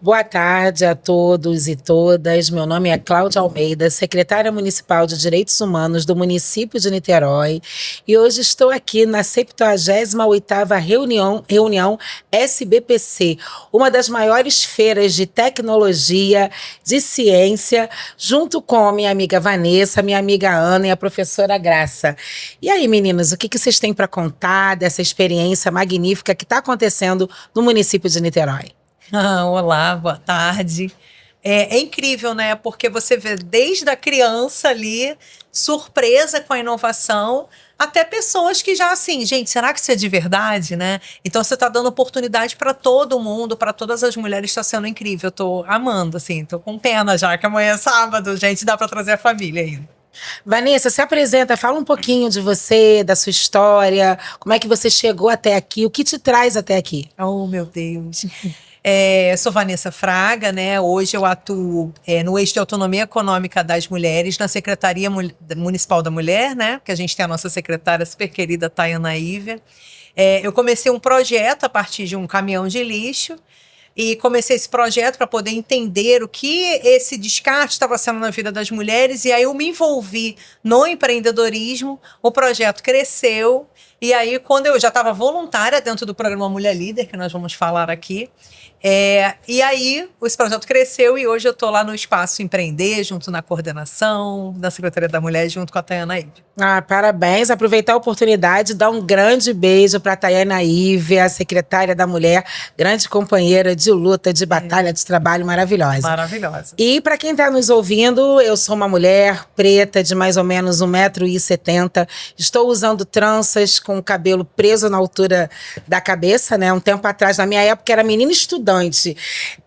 Boa tarde a todos e todas. Meu nome é Cláudia Almeida, secretária municipal de Direitos Humanos do município de Niterói, e hoje estou aqui na 78ª reunião SBPC, uma das maiores feiras de tecnologia, de ciência, junto com minha amiga Vanessa, minha amiga Ana e a professora Graça. E aí, meninas, o que vocês têm para contar dessa experiência magnífica que está acontecendo no município de Niterói? Olá, boa tarde. É incrível, né? Porque você vê desde a criança ali, surpresa com a inovação, até pessoas que já assim, gente, será que isso é de verdade, né? Então você está dando oportunidade para todo mundo, para todas as mulheres, está sendo incrível. Eu tô amando, assim, tô com pena já que amanhã é sábado, gente, dá para trazer a família ainda. Vanessa, se apresenta, fala um pouquinho de você, da sua história, como é que você chegou até aqui, o que te traz até aqui? Oh, meu Deus. Eu sou Vanessa Fraga, né? Hoje eu atuo no eixo de autonomia econômica das mulheres, na Secretaria Municipal da Mulher, né? Que a gente tem a nossa secretária super querida, Tayana Ívia. Eu comecei um projeto a partir de um caminhão de lixo e comecei esse projeto para poder entender o que esse descarte estava sendo na vida das mulheres, e aí eu me envolvi no empreendedorismo, o projeto cresceu, e aí quando eu já estava voluntária dentro do programa Mulher Líder, que nós vamos falar aqui, e aí esse projeto cresceu e hoje eu estou lá no Espaço Empreender, junto na coordenação da Secretaria da Mulher, junto com a Tayana Ívia. Parabéns, aproveitar a oportunidade, dar um grande beijo para a Tayana Ívia, a secretária da Mulher, grande companheira de luta, de batalha, de trabalho maravilhosa. Maravilhosa. E para quem está nos ouvindo, eu sou uma mulher preta de mais ou menos 1,70 m, estou usando tranças com o cabelo preso na altura da cabeça, né? Um tempo atrás, na minha época, era menina estudante,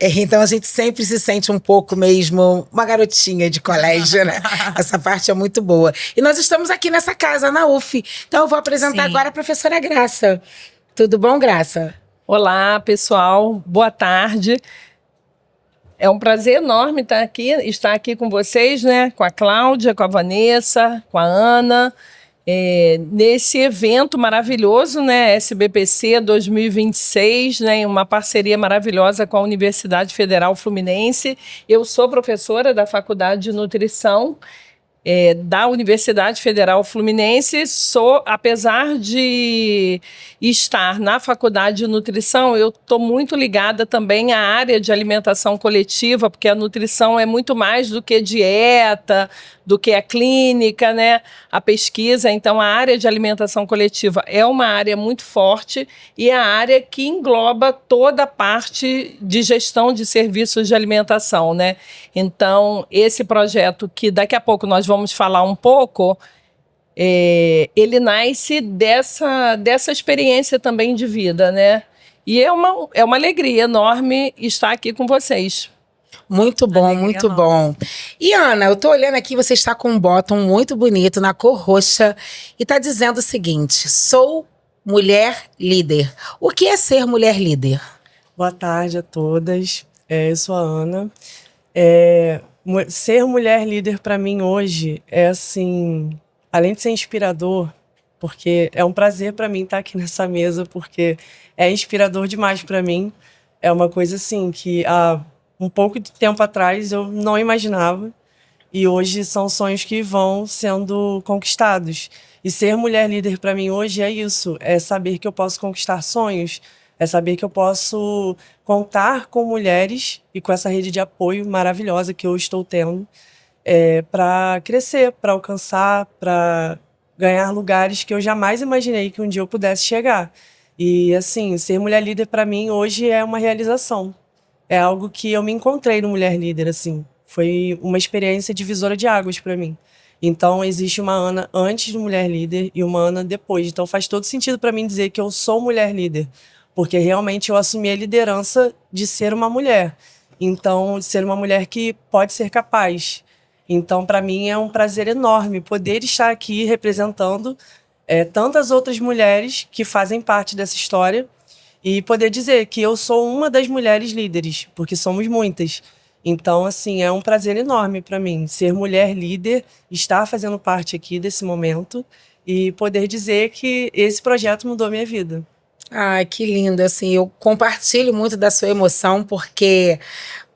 então a gente sempre se sente um pouco mesmo uma garotinha de colégio, né? Essa parte é muito boa. E nós estamos aqui nessa casa, na UF. Então eu vou apresentar agora a professora Graça. Tudo bom, Graça? Olá, pessoal. Boa tarde. É um prazer enorme estar aqui com vocês, né? Com a Cláudia, com a Vanessa, com a Ana, nesse evento maravilhoso, né? SBPC 2026, né? Uma parceria maravilhosa com a Universidade Federal Fluminense. Eu sou professora da Faculdade de Nutrição da Universidade Federal Fluminense. Apesar de estar na Faculdade de Nutrição, eu estou muito ligada também à área de alimentação coletiva, porque a nutrição é muito mais do que dieta, do que a clínica, né? A pesquisa. Então, a área de alimentação coletiva é uma área muito forte e é a área que engloba toda a parte de gestão de serviços de alimentação, né? Então, esse projeto que daqui a pouco nós vamos falar um pouco, ele nasce dessa experiência também de vida, né? E é uma alegria enorme estar aqui com vocês. Muito bom, muito bom. E Ana, eu tô olhando aqui, você está com um bottom muito bonito, na cor roxa, e tá dizendo o seguinte: sou mulher líder. O que é ser mulher líder? Boa tarde a todas, eu sou a Ana. Ser mulher líder para mim hoje é assim, além de ser inspirador, porque é um prazer para mim estar aqui nessa mesa, porque é inspirador demais para mim. É uma coisa assim que um pouco de tempo atrás eu não imaginava, e hoje são sonhos que vão sendo conquistados. E ser mulher líder para mim hoje é isso, é saber que eu posso conquistar sonhos, é saber que eu posso contar com mulheres e com essa rede de apoio maravilhosa que eu estou tendo para crescer, para alcançar, para ganhar lugares que eu jamais imaginei que um dia eu pudesse chegar. E assim, ser mulher líder para mim hoje é uma realização. É algo que eu me encontrei no Mulher Líder, assim. Foi uma experiência divisora de águas para mim. Então, existe uma Ana antes do Mulher Líder e uma Ana depois. Então, faz todo sentido para mim dizer que eu sou Mulher Líder, porque realmente eu assumi a liderança de ser uma mulher. Então, de ser uma mulher que pode ser capaz. Então, para mim, é um prazer enorme poder estar aqui representando tantas outras mulheres que fazem parte dessa história, e poder dizer que eu sou uma das mulheres líderes, porque somos muitas. Então, assim, é um prazer enorme para mim ser mulher líder, estar fazendo parte aqui desse momento e poder dizer que esse projeto mudou minha vida. Ai, que lindo, assim, eu compartilho muito da sua emoção, porque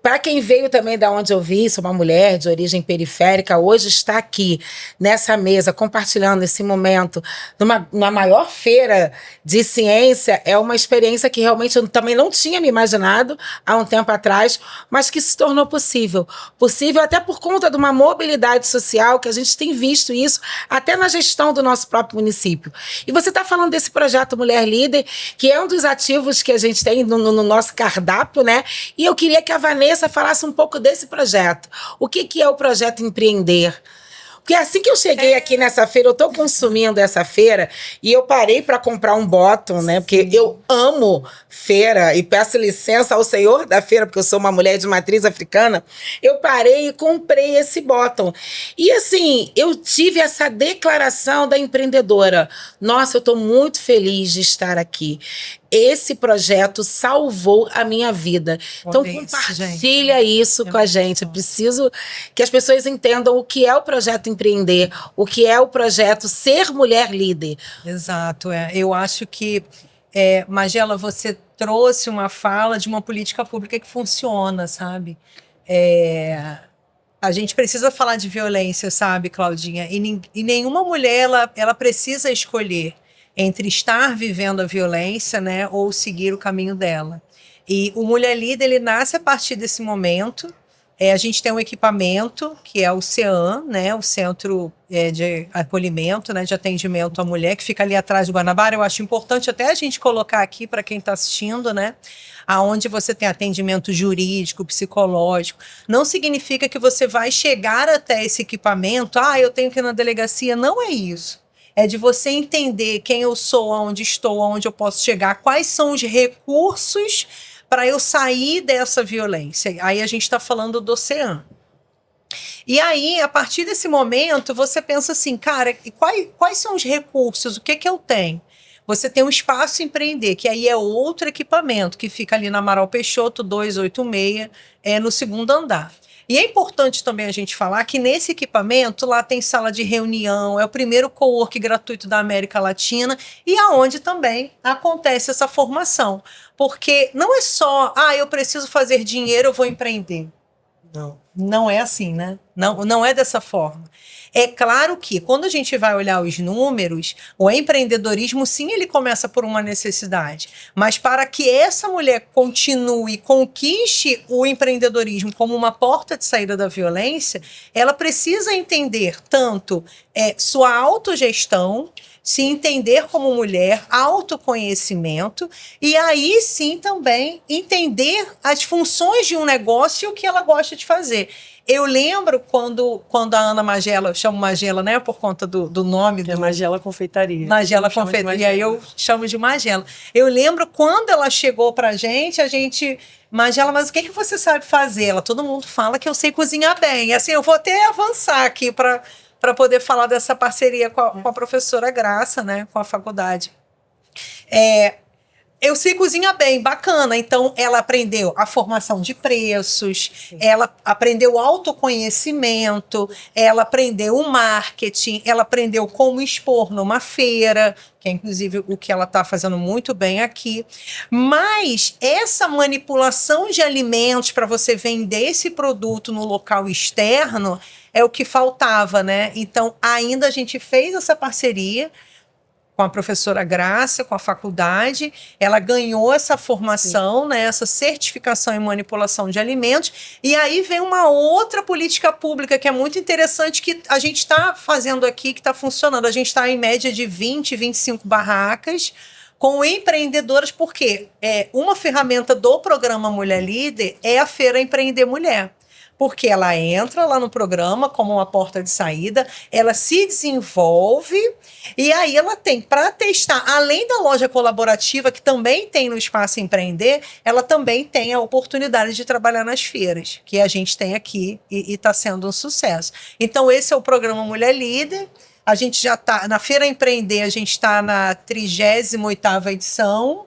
para quem veio também da onde eu vi, sou uma mulher de origem periférica, hoje está aqui nessa mesa compartilhando esse momento numa maior feira de ciência é uma experiência que realmente eu também não tinha me imaginado há um tempo atrás, mas que se tornou possível. Possível até por conta de uma mobilidade social que a gente tem visto isso até na gestão do nosso próprio município. E você está falando desse projeto Mulher Líder, que é um dos ativos que a gente tem no nosso cardápio, né? E eu queria que a Vanessa falasse um pouco desse projeto. O que é o projeto Empreender? Porque assim que eu cheguei aqui nessa feira, eu estou consumindo essa feira e eu parei para comprar um bottom, né? Porque eu amo feira e peço licença ao senhor da feira, porque eu sou uma mulher de matriz africana. Eu parei e comprei esse bottom. E assim, eu tive essa declaração da empreendedora. Nossa, eu estou muito feliz de estar aqui. Esse projeto salvou a minha vida. Então, compartilha isso com a gente. Eu preciso que as pessoas entendam o que é o projeto Empreender, o que é o projeto Ser Mulher Líder. Exato. Eu acho que, Magela, você trouxe uma fala de uma política pública que funciona, sabe? A gente precisa falar de violência, sabe, Claudinha? E nenhuma mulher, ela precisa escolher entre estar vivendo a violência, né, ou seguir o caminho dela. E o Mulher Líder, ele nasce a partir desse momento. A gente tem um equipamento, que é o CEAM, né, o Centro de Acolhimento, né, de Atendimento à Mulher, que fica ali atrás do Guanabara. Eu acho importante até a gente colocar aqui para quem está assistindo, né, aonde você tem atendimento jurídico, psicológico. Não significa que você vai chegar até esse equipamento, eu tenho que ir na delegacia. Não é isso. É de você entender quem eu sou, onde estou, aonde eu posso chegar, quais são os recursos para eu sair dessa violência. Aí a gente está falando do CEAM. E aí, a partir desse momento, você pensa assim, cara, quais são os recursos? O que eu tenho? Você tem um Espaço Empreender, que aí é outro equipamento, que fica ali na Amaral Peixoto 286, no segundo andar. E é importante também a gente falar que nesse equipamento lá tem sala de reunião, é o primeiro cowork gratuito da América Latina e aonde também acontece essa formação. Porque não é só, eu preciso fazer dinheiro, eu vou empreender. Não é assim, né? Não é dessa forma. É claro que, quando a gente vai olhar os números, o empreendedorismo, sim, ele começa por uma necessidade. Mas para que essa mulher continue, conquiste o empreendedorismo como uma porta de saída da violência, ela precisa entender tanto sua autogestão, se entender como mulher, autoconhecimento, e aí sim também entender as funções de um negócio e o que ela gosta de fazer. Eu lembro quando a Ana Magela, eu chamo Magela, né, por conta do nome. É Magela Confeitaria. Magela Confeitaria, e aí eu chamo de Magela. Eu lembro quando ela chegou pra gente, Magela, mas o que você sabe fazer? Todo mundo fala que eu sei cozinhar bem. Assim, eu vou até avançar aqui para poder falar dessa parceria com a professora Graça, né, com a faculdade. Eu sei cozinhar bem, bacana. Então, ela aprendeu a formação de preços, sim, ela aprendeu o autoconhecimento, ela aprendeu o marketing, ela aprendeu como expor numa feira, que é inclusive o que ela está fazendo muito bem aqui. Mas essa manipulação de alimentos para você vender esse produto no local externo é o que faltava, né? Então, ainda a gente fez essa parceria com a professora Graça, com a faculdade, ela ganhou essa formação, né, essa certificação em manipulação de alimentos, e aí vem uma outra política pública que é muito interessante, que a gente está fazendo aqui, que está funcionando. A gente está em média de 20, 25 barracas, com empreendedoras, porque uma ferramenta do programa Mulher Líder é a Feira Empreender Mulher. Porque ela entra lá no programa como uma porta de saída, ela se desenvolve e aí ela tem para testar, além da loja colaborativa, que também tem no Espaço Empreender, ela também tem a oportunidade de trabalhar nas feiras, que a gente tem aqui e está sendo um sucesso. Então, esse é o programa Mulher Líder. A gente já está, na Feira Empreender, a gente está na 38ª edição.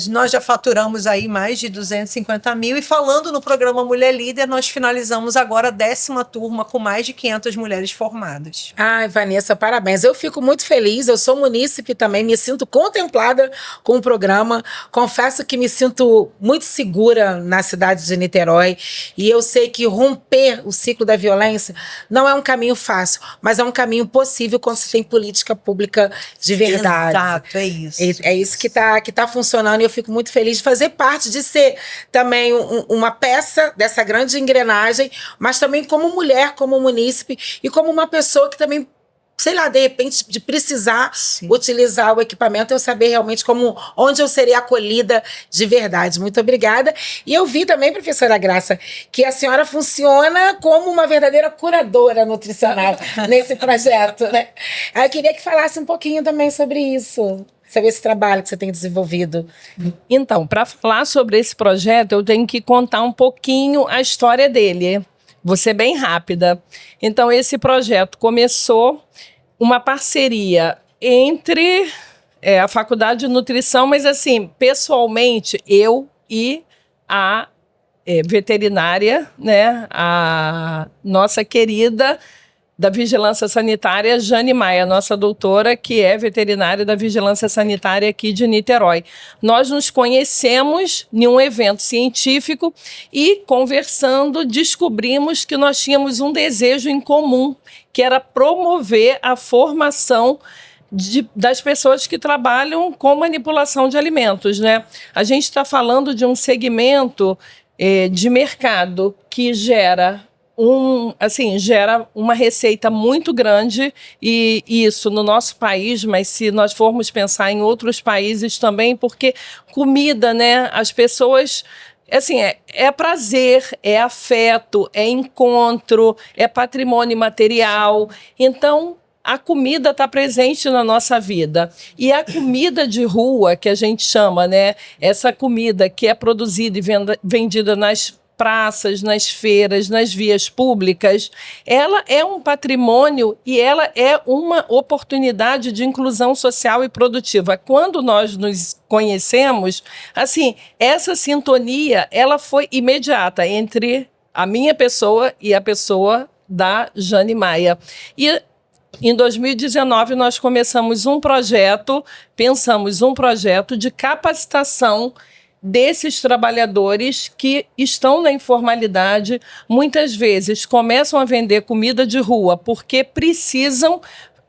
Nós já faturamos aí mais de 250 mil, e falando no programa Mulher Líder, nós finalizamos agora a 10ª turma com mais de 500 mulheres formadas. Ai, Vanessa, parabéns. Eu fico muito feliz, eu sou munícipe também, me sinto contemplada com o programa. Confesso que me sinto muito segura na cidade de Niterói, e eu sei que romper o ciclo da violência não é um caminho fácil, mas é um caminho possível quando se tem política pública de verdade. Exato, é isso. É isso que tá funcionando, e eu fico muito feliz de fazer parte, de ser também uma peça dessa grande engrenagem, mas também como mulher, como munícipe e como uma pessoa que também, sei lá, de repente, de precisar utilizar o equipamento, eu saber realmente onde eu serei acolhida de verdade. Muito obrigada. E eu vi também, professora Graça, que a senhora funciona como uma verdadeira curadora nutricional nesse projeto, né? Eu queria que falasse um pouquinho também sobre isso, sobre esse trabalho que você tem desenvolvido. Então, para falar sobre esse projeto, eu tenho que contar um pouquinho a história dele. Vou ser bem rápida. Então, esse projeto começou uma parceria entre a Faculdade de Nutrição, mas assim, pessoalmente, eu e a veterinária, né, a nossa querida da Vigilância Sanitária, Jane Maia, nossa doutora, que é veterinária da Vigilância Sanitária aqui de Niterói. Nós nos conhecemos em um evento científico e, conversando, descobrimos que nós tínhamos um desejo em comum, que era promover a formação das pessoas que trabalham com manipulação de alimentos, né? A gente está falando de um segmento de mercado que gera uma receita muito grande, e isso no nosso país, mas se nós formos pensar em outros países também, porque comida, né, as pessoas, assim, é prazer, é afeto, é encontro, é patrimônio material. Então, a comida está presente na nossa vida. E a comida de rua, que a gente chama, né, essa comida que é produzida e vendida nas praças, nas feiras, nas vias públicas, ela é um patrimônio e ela é uma oportunidade de inclusão social e produtiva. Quando nós nos conhecemos, assim, essa sintonia, ela foi imediata entre a minha pessoa e a pessoa da Jane Maia. E em 2019, nós começamos pensamos um projeto de capacitação desses trabalhadores que estão na informalidade, muitas vezes começam a vender comida de rua porque precisam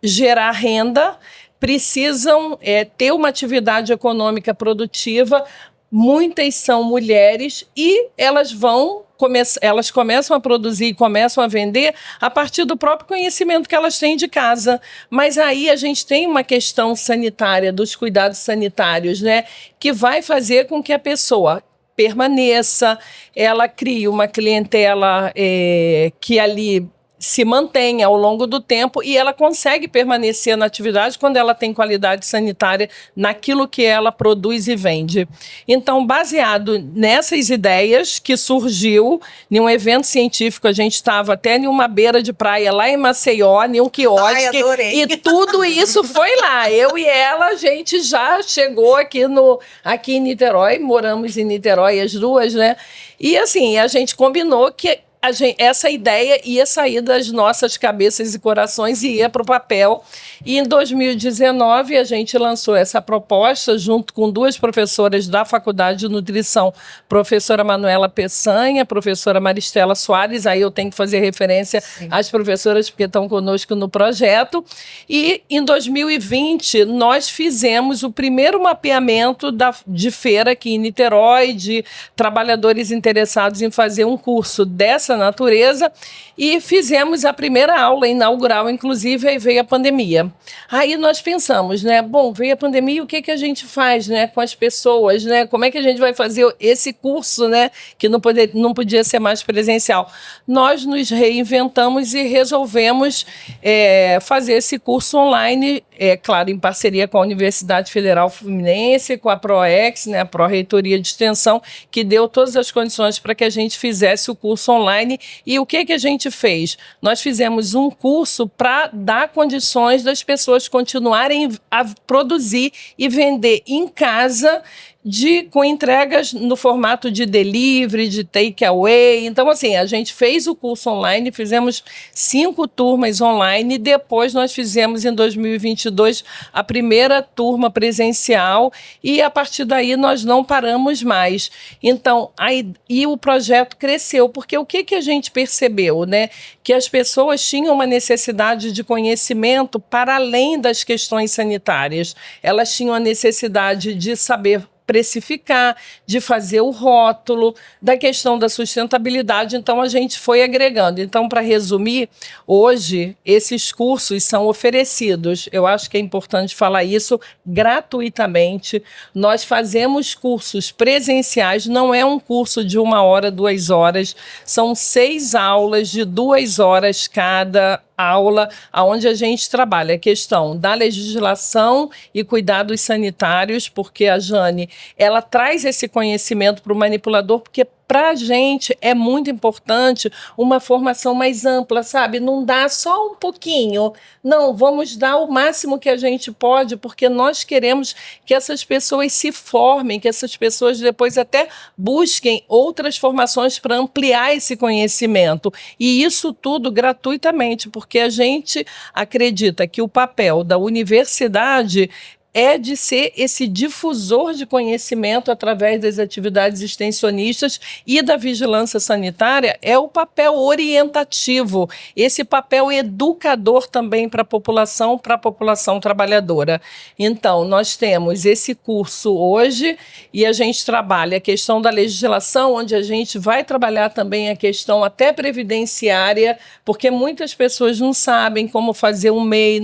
gerar renda, precisam ter uma atividade econômica produtiva. Muitas são mulheres e elas começam a produzir e começam a vender a partir do próprio conhecimento que elas têm de casa. Mas aí a gente tem uma questão sanitária, dos cuidados sanitários, né, que vai fazer com que a pessoa permaneça, ela crie uma clientela que ali se mantém ao longo do tempo, e ela consegue permanecer na atividade quando ela tem qualidade sanitária naquilo que ela produz e vende. Então, baseado nessas ideias que surgiu em um evento científico, a gente estava até em uma beira de praia lá em Maceió, em um quiosque. Ai, adorei. E tudo isso foi lá. Eu e ela, a gente já chegou aqui em Niterói, moramos em Niterói as duas, né? E assim, a gente combinou que essa ideia ia sair das nossas cabeças e corações e ia para o papel. E em 2019 a gente lançou essa proposta junto com duas professoras da Faculdade de Nutrição, professora Manuela Peçanha, professora Maristela Soares. Aí eu tenho que fazer referência às professoras porque estão conosco no projeto. E em 2020 nós fizemos o primeiro mapeamento de feira aqui em Niterói, de trabalhadores interessados em fazer um curso dessa natureza, e fizemos a primeira aula inaugural, inclusive, aí veio a pandemia. Aí nós pensamos, né, bom, veio a pandemia, o que a gente faz, né, com as pessoas, né, como é que a gente vai fazer esse curso, né, que não podia ser mais presencial? Nós nos reinventamos e resolvemos fazer esse curso online claro, em parceria com a Universidade Federal Fluminense, com a PROEX, né, a Pró-Reitoria de Extensão, que deu todas as condições para que a gente fizesse o curso online. E o que a gente fez? Nós fizemos um curso para dar condições das pessoas continuarem a produzir e vender em casa, com entregas no formato de delivery, de takeaway. Então, assim, a gente fez o curso online, fizemos 5 turmas online, e depois nós fizemos, em 2022, a primeira turma presencial, e a partir daí nós não paramos mais. Então, e o projeto cresceu, porque o que a gente percebeu, né? Que as pessoas tinham uma necessidade de conhecimento para além das questões sanitárias. Elas tinham a necessidade de saber precificar, de fazer o rótulo, da questão da sustentabilidade. Então, a gente foi agregando. Então, para resumir, hoje, esses cursos são oferecidos, eu acho que é importante falar isso, gratuitamente. Nós fazemos cursos presenciais, não é um curso de 1 hora, 2 horas, são 6 aulas de 2 horas cada aula, onde a gente trabalha a questão da legislação e cuidados sanitários, porque a Jane, ela traz esse conhecimento para o manipulador, porque para a gente é muito importante uma formação mais ampla, sabe? Não dá só um pouquinho. Não, vamos dar o máximo que a gente pode, porque nós queremos que essas pessoas se formem, que essas pessoas depois até busquem outras formações para ampliar esse conhecimento. E isso tudo gratuitamente, porque a gente acredita que o papel da universidade é de ser esse difusor de conhecimento através das atividades extensionistas, e da vigilância sanitária é o papel orientativo, esse papel educador também para a população trabalhadora. Então, nós temos esse curso hoje, e a gente trabalha a questão da legislação, onde a gente vai trabalhar também a questão até previdenciária, porque muitas pessoas não sabem como fazer um MEI,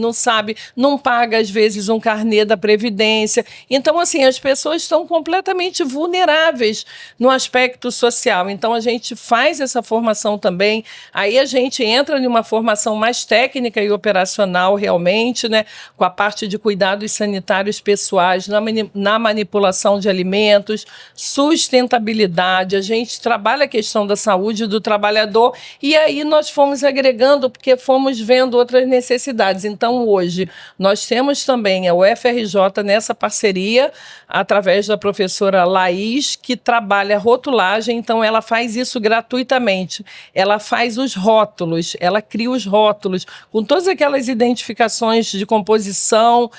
não paga às vezes um carnê da Previdência. Então, assim, as pessoas estão completamente vulneráveis no aspecto social. Então, a gente faz essa formação também. Aí a gente entra em uma formação mais técnica e operacional, realmente, né, com a parte de cuidados sanitários pessoais, na manipulação de alimentos, sustentabilidade. A gente trabalha a questão da saúde do trabalhador, e aí nós fomos agregando, porque fomos vendo outras necessidades. Então, hoje, nós temos também a UFRJ nessa parceria, através da professora Laís, que trabalha rotulagem. Então, ela faz isso gratuitamente. Ela faz os rótulos, ela cria os rótulos, com todas aquelas identificações de composição,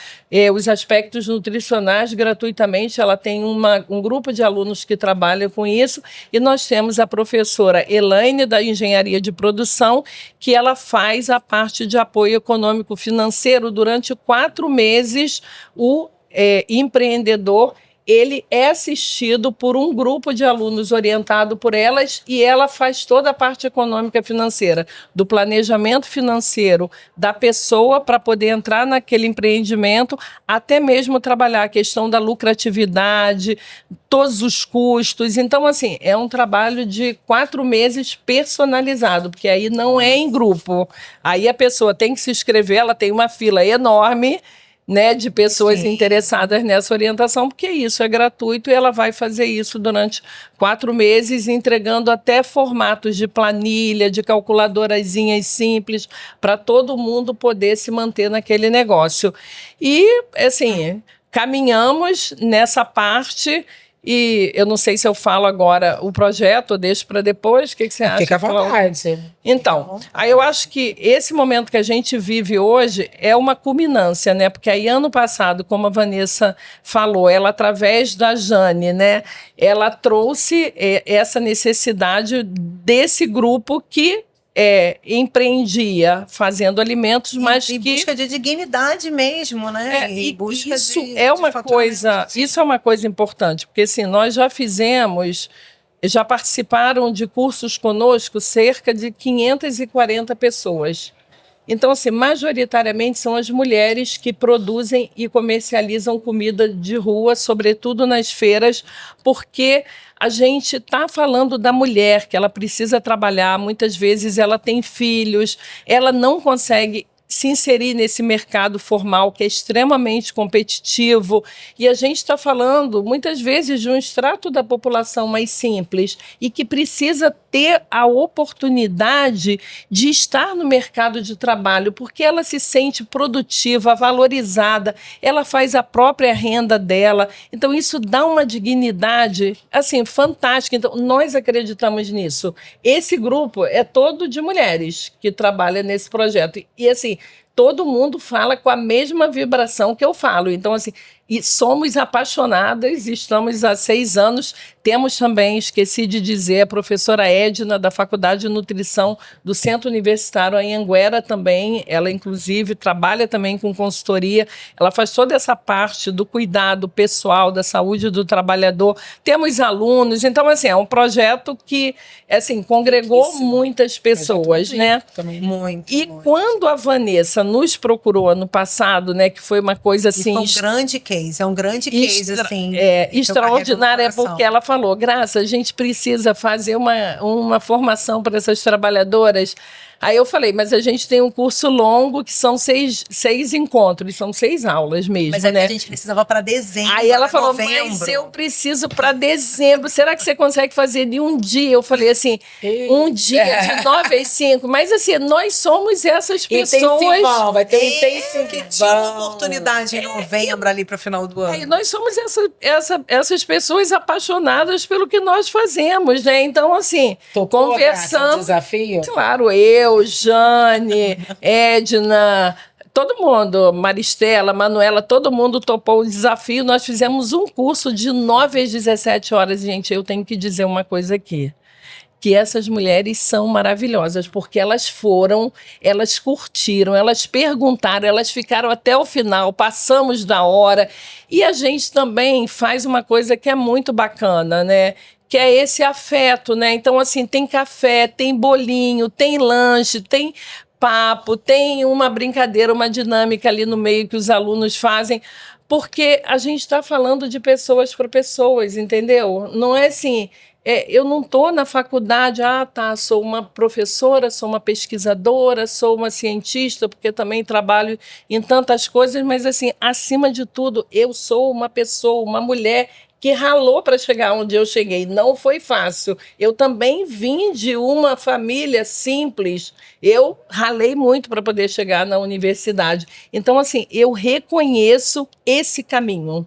os aspectos nutricionais, gratuitamente. Ela tem um grupo de alunos que trabalham com isso, e nós temos a professora Elaine, da Engenharia de Produção, que ela faz a parte de apoio econômico-financeiro. Durante 4 meses, o empreendedor, ele é assistido por um grupo de alunos orientado por elas, e ela faz toda a parte econômica financeira, do planejamento financeiro da pessoa para poder entrar naquele empreendimento, até mesmo trabalhar a questão da lucratividade, todos os custos. Então, assim, é um trabalho de 4 meses personalizado, porque aí não é em grupo. Aí a pessoa tem que se inscrever, ela tem uma fila enorme, né, de pessoas interessadas nessa orientação, porque isso é gratuito, e ela vai fazer isso durante 4 meses, entregando até formatos de planilha, de calculadorazinhas simples, para todo mundo poder se manter naquele negócio. E, assim, caminhamos nessa parte. E eu não sei se eu falo agora o projeto, ou deixo para depois. O que você acha? Fica à vontade. Então, aí eu acho que esse momento que a gente vive hoje é uma culminância, né? Porque aí, ano passado, como a Vanessa falou, ela, através da Jane, né, ela trouxe essa necessidade desse grupo que empreendia fazendo alimentos, mas em que busca de dignidade mesmo, né? Isso é uma coisa importante, porque assim, nós já participaram de cursos conosco cerca de 540 pessoas. Então, assim, majoritariamente são as mulheres que produzem e comercializam comida de rua, sobretudo nas feiras, porque a gente está falando da mulher, que ela precisa trabalhar, muitas vezes ela tem filhos, ela não consegue se inserir nesse mercado formal que é extremamente competitivo. E a gente está falando, muitas vezes, de um extrato da população mais simples e que precisa ter a oportunidade de estar no mercado de trabalho, porque ela se sente produtiva, valorizada, ela faz a própria renda dela. Então, isso dá uma dignidade, assim, fantástica. Então, nós acreditamos nisso. Esse grupo é todo de mulheres que trabalham nesse projeto. E, assim, todo mundo fala com a mesma vibração que eu falo. Então, assim, e somos apaixonadas, estamos há 6 anos. Temos também, esqueci de dizer, a professora Edna, da Faculdade de Nutrição do Centro Universitário Anhanguera também. Ela, inclusive, trabalha também com consultoria. Ela faz toda essa parte do cuidado pessoal, da saúde do trabalhador. Temos alunos. Então, assim, é um projeto que, assim, congregou muitas pessoas, né? Muito. E quando a Vanessa nos procurou ano passado, né, que foi uma coisa assim... Foi um grande case, é um grande case, assim. Extraordinária, porque ela falou, Graça, a gente precisa fazer uma formação para essas trabalhadoras. Aí eu falei, mas a gente tem um curso longo que são 6 encontros, são 6 aulas mesmo, mas né? A gente precisava para dezembro. Aí ela falou, novembro. mas eu preciso para dezembro. Será que você consegue fazer em um dia? Eu falei assim, um dia de 9 às 5. Mas assim, nós somos essas pessoas. Intensivão, vai ter um Que intensivão. tinha uma oportunidade em novembro ali para o final do ano. Aí nós somos essas pessoas apaixonadas pelo que nós fazemos, né? Então, assim, Topou, Graça, um conversando. desafio? Claro, eu, Jane, Edna, todo mundo, Maristela, Manuela, todo mundo topou o desafio. Nós fizemos um curso de 9 às 17 horas. Gente, eu tenho que dizer uma coisa aqui. Que essas mulheres são maravilhosas, porque elas foram, elas curtiram, elas perguntaram, elas ficaram até o final, passamos da hora. E a gente também faz uma coisa que é muito bacana, né? Que é esse afeto, né? Então, assim, tem café, tem bolinho, tem lanche, tem papo, tem uma brincadeira, uma dinâmica ali no meio que os alunos fazem, porque a gente está falando de pessoas para pessoas, entendeu? Não é assim... eu não estou na faculdade, sou uma professora, sou uma pesquisadora, sou uma cientista, porque também trabalho em tantas coisas, mas, assim, acima de tudo, eu sou uma pessoa, uma mulher que ralou para chegar onde eu cheguei. Não foi fácil. Eu também vim de uma família simples. Eu ralei muito para poder chegar na universidade. Então, assim, eu reconheço esse caminho.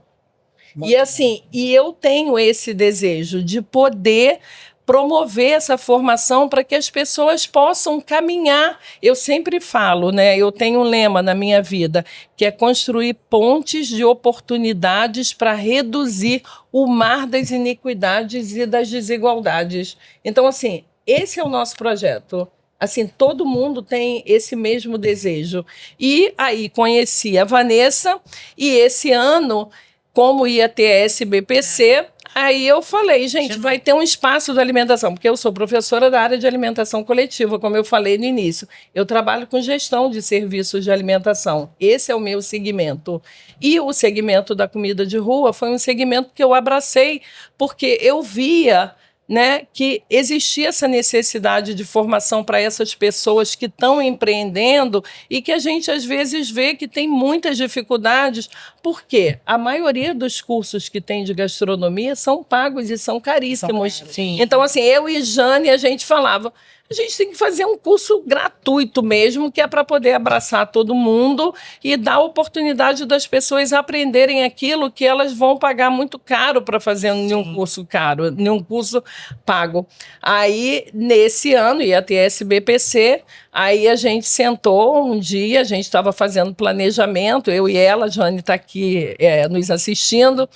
E assim, eu tenho esse desejo de poder promover essa formação para que as pessoas possam caminhar. Eu sempre falo, né? Eu tenho um lema na minha vida, que é construir pontes de oportunidades para reduzir o mar das iniquidades e das desigualdades. Então, assim, esse é o nosso projeto. Assim, todo mundo tem esse mesmo desejo. E aí conheci a Vanessa e esse ano, como ia ter a SBPC, aí eu falei, gente, vai ter um espaço de alimentação, porque eu sou professora da área de alimentação coletiva, como eu falei no início. Eu trabalho com gestão de serviços de alimentação. Esse é o meu segmento. E o segmento da comida de rua foi um segmento que eu abracei, porque eu via, né, que existia essa necessidade de formação para essas pessoas que estão empreendendo e que a gente às vezes vê que tem muitas dificuldades, porque a maioria dos cursos que tem de gastronomia são pagos e são caríssimos. Sim. Então, assim, eu e Jane, a gente falava, a gente tem que fazer um curso gratuito mesmo, que é para poder abraçar todo mundo e dar a oportunidade das pessoas aprenderem aquilo que elas vão pagar muito caro para fazer em um curso caro, em um curso pago. Aí, nesse ano, ia ter SBPC, aí a gente sentou um dia, a gente estava fazendo planejamento, eu e ela, a Jane está aqui nos assistindo,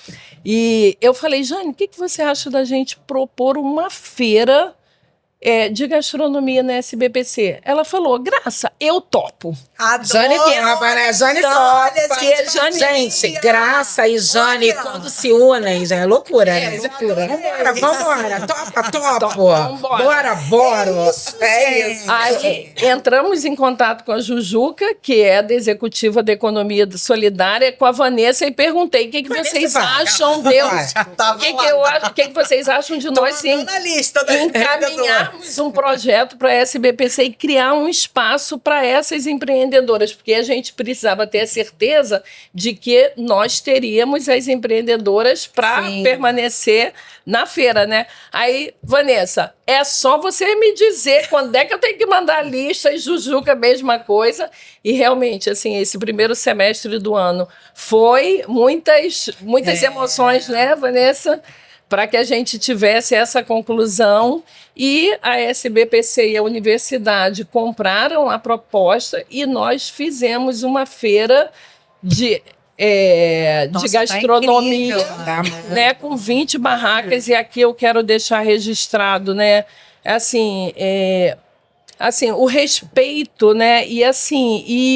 e eu falei, Jane, o que você acha da gente propor uma feira de gastronomia na SBPC? Ela falou, Graça, eu topo. Adoro! Jane topa, né? Jane topa. Gente, Graça e Jane, quando se unem, já é loucura, né? Loucura. Vambora. Topa. Bora. É isso. Aí entramos em contato com a Jujuca, que é da executiva da Economia Solidária, com a Vanessa, e perguntei o que vocês acham de eu. O que vocês acham de nós sim, na lista encaminharmos um projeto para a SBPC e criar um espaço para essas empreendedoras empreendedoras, porque a gente precisava ter a certeza de que nós teríamos as empreendedoras para permanecer na feira, né? Aí, Vanessa, é só você me dizer quando é que eu tenho que mandar a lista, e Jujuca, a mesma coisa. E realmente, assim, esse primeiro semestre do ano foi muitas emoções, né, Vanessa? Para que a gente tivesse essa conclusão, e a SBPC e a universidade compraram a proposta e nós fizemos uma feira de gastronomia, né, com 20 barracas, e aqui eu quero deixar registrado, né, assim, o respeito, né, e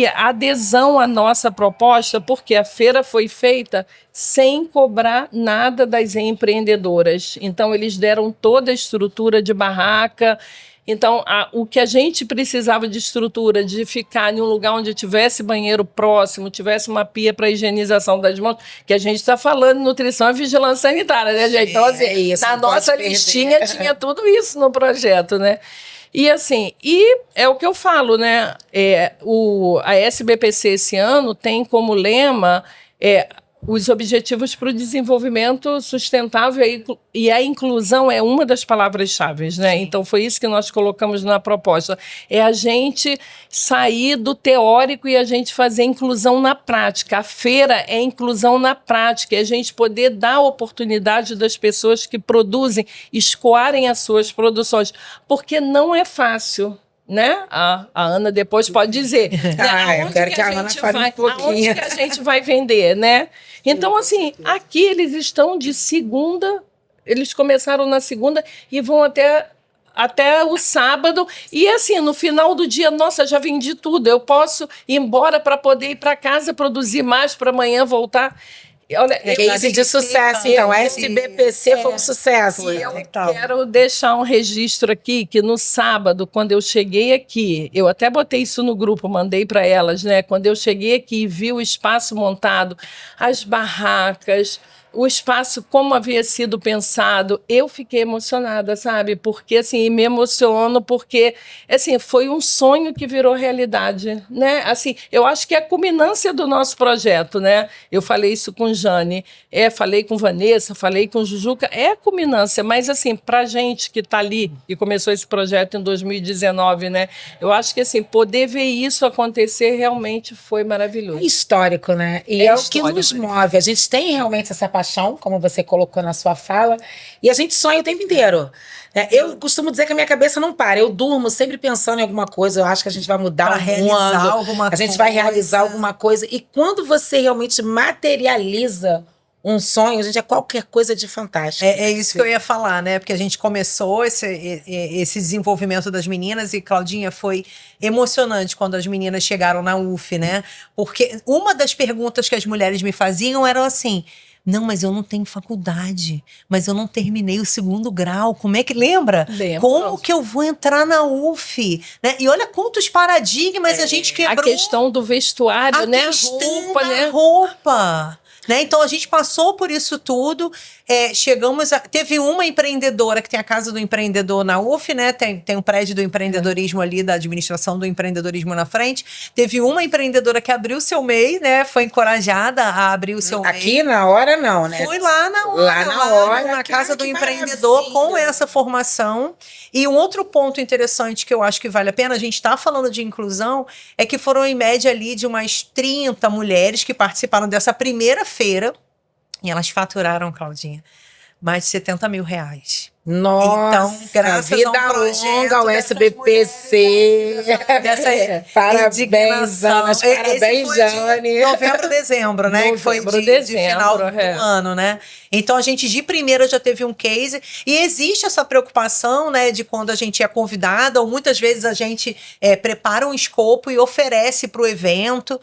a adesão à nossa proposta, porque a feira foi feita sem cobrar nada das empreendedoras. Então, eles deram toda a estrutura de barraca. Então, o que a gente precisava de estrutura, de ficar em um lugar onde tivesse banheiro próximo, tivesse uma pia para higienização das mãos, que a gente está falando de nutrição e vigilância sanitária, né, gente? Então, assim, na nossa listinha tinha tudo isso no projeto, né? E assim, é o que eu falo, né? A SBPC esse ano tem como lema os Objetivos para o Desenvolvimento Sustentável, e a inclusão é uma das palavras-chave, né? Então, foi isso que nós colocamos na proposta. É a gente sair do teórico e a gente fazer inclusão na prática. A feira é inclusão na prática, é a gente poder dar a oportunidade das pessoas que produzem escoarem as suas produções, porque não é fácil. Né? A Ana depois pode dizer. Né? Eu quero que a Ana fale um pouquinho. Aonde que a gente vai vender, né? Então, assim, aqui eles estão de segunda, eles começaram na segunda e vão até o sábado. E assim, no final do dia, nossa, já vendi tudo. Eu posso ir embora para poder ir para casa, produzir mais para amanhã voltar. Olha, case de sucesso, então. A SBPC foi um sucesso. E eu quero deixar um registro aqui, que no sábado, quando eu cheguei aqui, eu até botei isso no grupo, mandei para elas, né? Quando eu cheguei aqui e vi o espaço montado, as barracas, o espaço como havia sido pensado, eu fiquei emocionada, sabe? Porque, assim, me emociono porque, assim, foi um sonho que virou realidade, né? Assim, eu acho que é a culminância do nosso projeto, né? Eu falei isso com Jane, falei com Vanessa, falei com Jujuca, é a culminância, mas, assim, pra gente que tá ali e começou esse projeto em 2019, né? Eu acho que, assim, poder ver isso acontecer realmente foi maravilhoso. É histórico, né? E é o que nos move. A gente tem realmente essa paixão, como você colocou na sua fala, e a gente sonha o tempo inteiro. Eu costumo dizer que a minha cabeça não para. Eu durmo sempre pensando em alguma coisa. Eu acho que a gente vai mudar a gente vai realizar alguma coisa. E quando você realmente materializa um sonho, a gente, é qualquer coisa de fantástico. É isso que eu ia falar, né? Porque a gente começou esse desenvolvimento das meninas, e, Claudinha, foi emocionante quando as meninas chegaram na UF, né? Porque uma das perguntas que as mulheres me faziam era assim: não, mas eu não tenho faculdade, mas eu não terminei o 2º grau. Como é que... Lembra? Lembro. Como que eu vou entrar na UF? Né? E olha quantos paradigmas a gente quebrou. A questão do vestuário, né? Roupa. Né? Então, a gente passou por isso tudo, teve uma empreendedora que tem a Casa do Empreendedor na UF, né? Tem um prédio do empreendedorismo ali, da administração do empreendedorismo na frente. Teve uma empreendedora que abriu o seu MEI, né? Foi encorajada a abrir o seu MEI. Aqui na hora não, né? Foi lá na hora, na Casa do Empreendedor, com essa formação. E um outro ponto interessante que eu acho que vale a pena, a gente está falando de inclusão, é que foram em média ali de umas 30 mulheres que participaram dessa primeira feira, e elas faturaram, Claudinha, mais de R$70 mil. Nossa, então, graças vida a um projeto longa ao SBPC. Parabéns, Ana. Parabéns, Jane. Novembro, dezembro, né? Que foi de final do ano, né? Então, a gente de primeira já teve um case, e existe essa preocupação, né, de quando a gente é convidada, ou muitas vezes a gente prepara um escopo e oferece para o evento,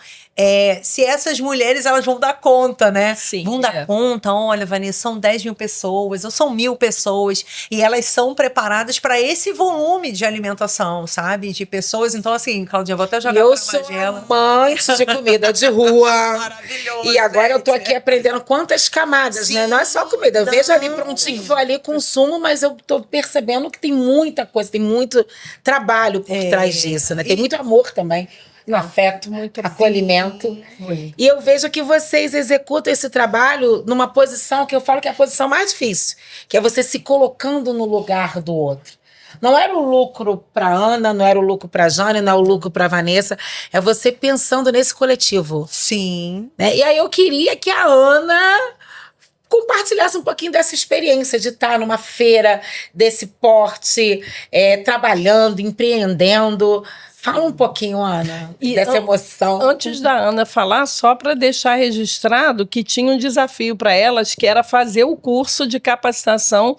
se essas mulheres, elas vão dar conta, né? Sim, vão dar conta. Olha, Vanessa, são 10 mil pessoas, ou são 1.000 pessoas, e elas são preparadas para esse volume de alimentação, sabe? De pessoas. Então, assim, Claudinha, vou até jogar eu sou amante de comida de rua. Maravilhoso. E agora eu tô aqui aprendendo quantas camadas, né? Não é só comida. Eu vejo ali prontinho, vou ali, consumo, mas eu tô percebendo que tem muita coisa, tem muito trabalho por trás disso, né? Tem muito amor também. afeto, muito acolhimento. Muito. E eu vejo que vocês executam esse trabalho numa posição que eu falo que é a posição mais difícil, que é você se colocando no lugar do outro. Não era o lucro para Ana, não era o lucro para Jane, não é o lucro para Vanessa, é você pensando nesse coletivo. Sim. Né? E aí eu queria que a Ana compartilhasse um pouquinho dessa experiência de estar numa feira desse porte, trabalhando, empreendendo. Fala um pouquinho, Ana, dessa emoção. Antes da Ana falar, só para deixar registrado que tinha um desafio para elas, que era fazer o curso de capacitação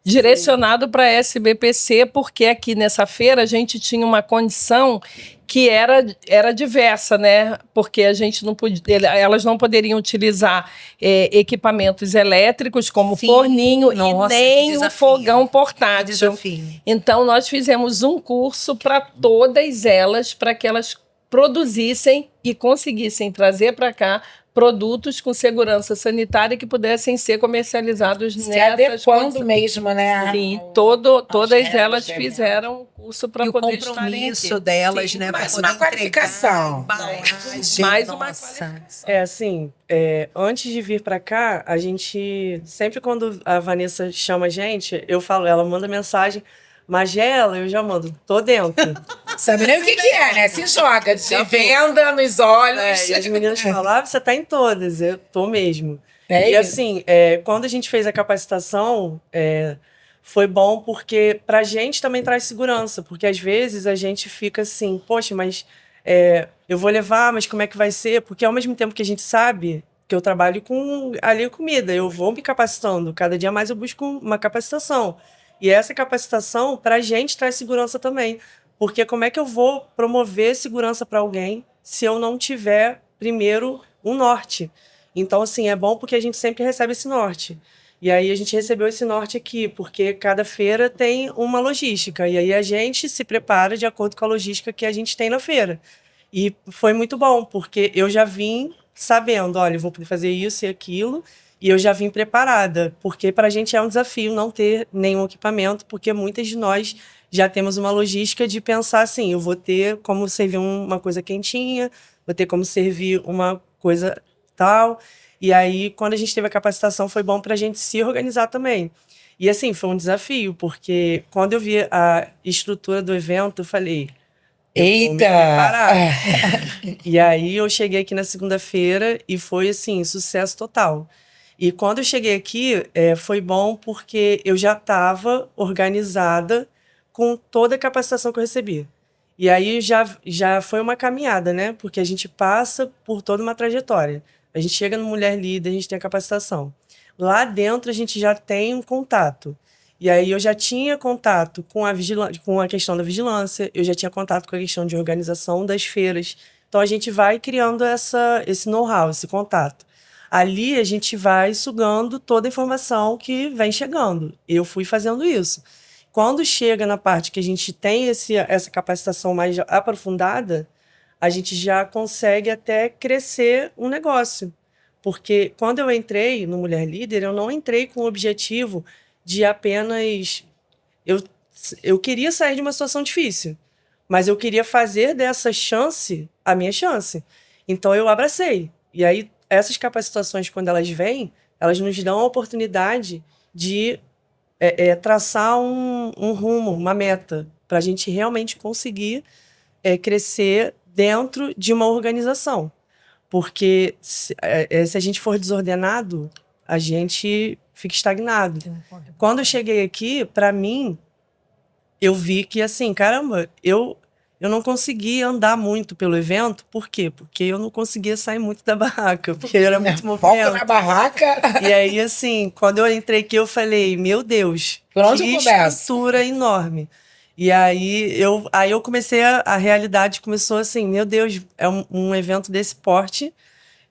direcionado para a SBPC, porque aqui nessa feira a gente tinha uma condição que era diversa, né? Porque a gente não podia, elas não poderiam utilizar equipamentos elétricos como forninho Nossa, e nem que o desafio. fogão Que portátil. desafio. Então nós fizemos um curso para todas elas, para que elas produzissem e conseguissem trazer para cá produtos com segurança sanitária que pudessem ser comercializados Se nessas adequando condições. mesmo, né? Sim, todas regras elas do fizeram o curso para E o poder estarem compromisso aqui. delas, Sim, né? pra mais poder uma qualificação. entregar embalagem. Mais uma Nossa. qualificação. Assim, antes de vir pra cá, a gente, sempre quando a Vanessa chama a gente, eu falo, ela manda mensagem, Magela, eu já mando, tô dentro. Sabe nem o que é, né? Se joga de venda nos olhos. E as meninas falam, você tá em todas, eu tô mesmo. É E isso. assim, quando a gente fez a capacitação, foi bom porque pra gente também traz segurança, porque às vezes a gente fica assim, poxa, mas eu vou levar, mas como é que vai ser? Porque ao mesmo tempo que a gente sabe que eu trabalho com ali comida, eu vou me capacitando, cada dia mais eu busco uma capacitação. E essa capacitação pra gente traz segurança também, porque como é que eu vou promover segurança para alguém se eu não tiver primeiro um norte? Então, assim, é bom porque a gente sempre recebe esse norte. E aí a gente recebeu esse norte aqui, porque cada feira tem uma logística. E aí a gente se prepara de acordo com a logística que a gente tem na feira. E foi muito bom, porque eu já vim sabendo, olha, eu vou poder fazer isso e aquilo, e eu já vim preparada, porque para a gente é um desafio não ter nenhum equipamento, porque muitas de nós já temos uma logística de pensar assim, eu vou ter como servir uma coisa quentinha, vou ter como servir uma coisa tal. E aí, quando a gente teve a capacitação, foi bom para a gente se organizar também. E assim, foi um desafio, porque quando eu vi a estrutura do evento, eu falei, eu vou me Eita! preparar. E aí eu cheguei aqui na segunda-feira e foi assim, sucesso total. E quando eu cheguei aqui, foi bom porque eu já estava organizada com toda a capacitação que eu recebi. E aí já foi uma caminhada, né? Porque a gente passa por toda uma trajetória. A gente chega no Mulher Líder, a gente tem a capacitação. Lá dentro a gente já tem um contato. E aí eu já tinha contato com a questão da vigilância, eu já tinha contato com a questão de organização das feiras. Então a gente vai criando esse know-how, esse contato. Ali a gente vai sugando toda a informação que vem chegando. Eu fui fazendo isso. Quando chega na parte que a gente tem essa capacitação mais aprofundada, a gente já consegue até crescer um negócio. Porque quando eu entrei no Mulher Líder, eu não entrei com o objetivo de apenas... Eu queria sair de uma situação difícil, mas eu queria fazer dessa chance a minha chance. Então eu abracei. E aí, essas capacitações, quando elas vêm, elas nos dão a oportunidade de traçar um rumo, uma meta, para a gente realmente conseguir crescer dentro de uma organização. Porque se a gente for desordenado, a gente fica estagnado. Quando eu cheguei aqui, para mim, eu vi que, assim, caramba, eu não conseguia andar muito pelo evento. Por quê? Porque eu não conseguia sair muito da barraca, porque era muito Foco movimento. na barraca. E aí, assim, quando eu entrei aqui, eu falei, meu Deus, Por onde que eu começo? estrutura enorme. E aí eu comecei, a realidade começou assim, meu Deus, é um evento desse porte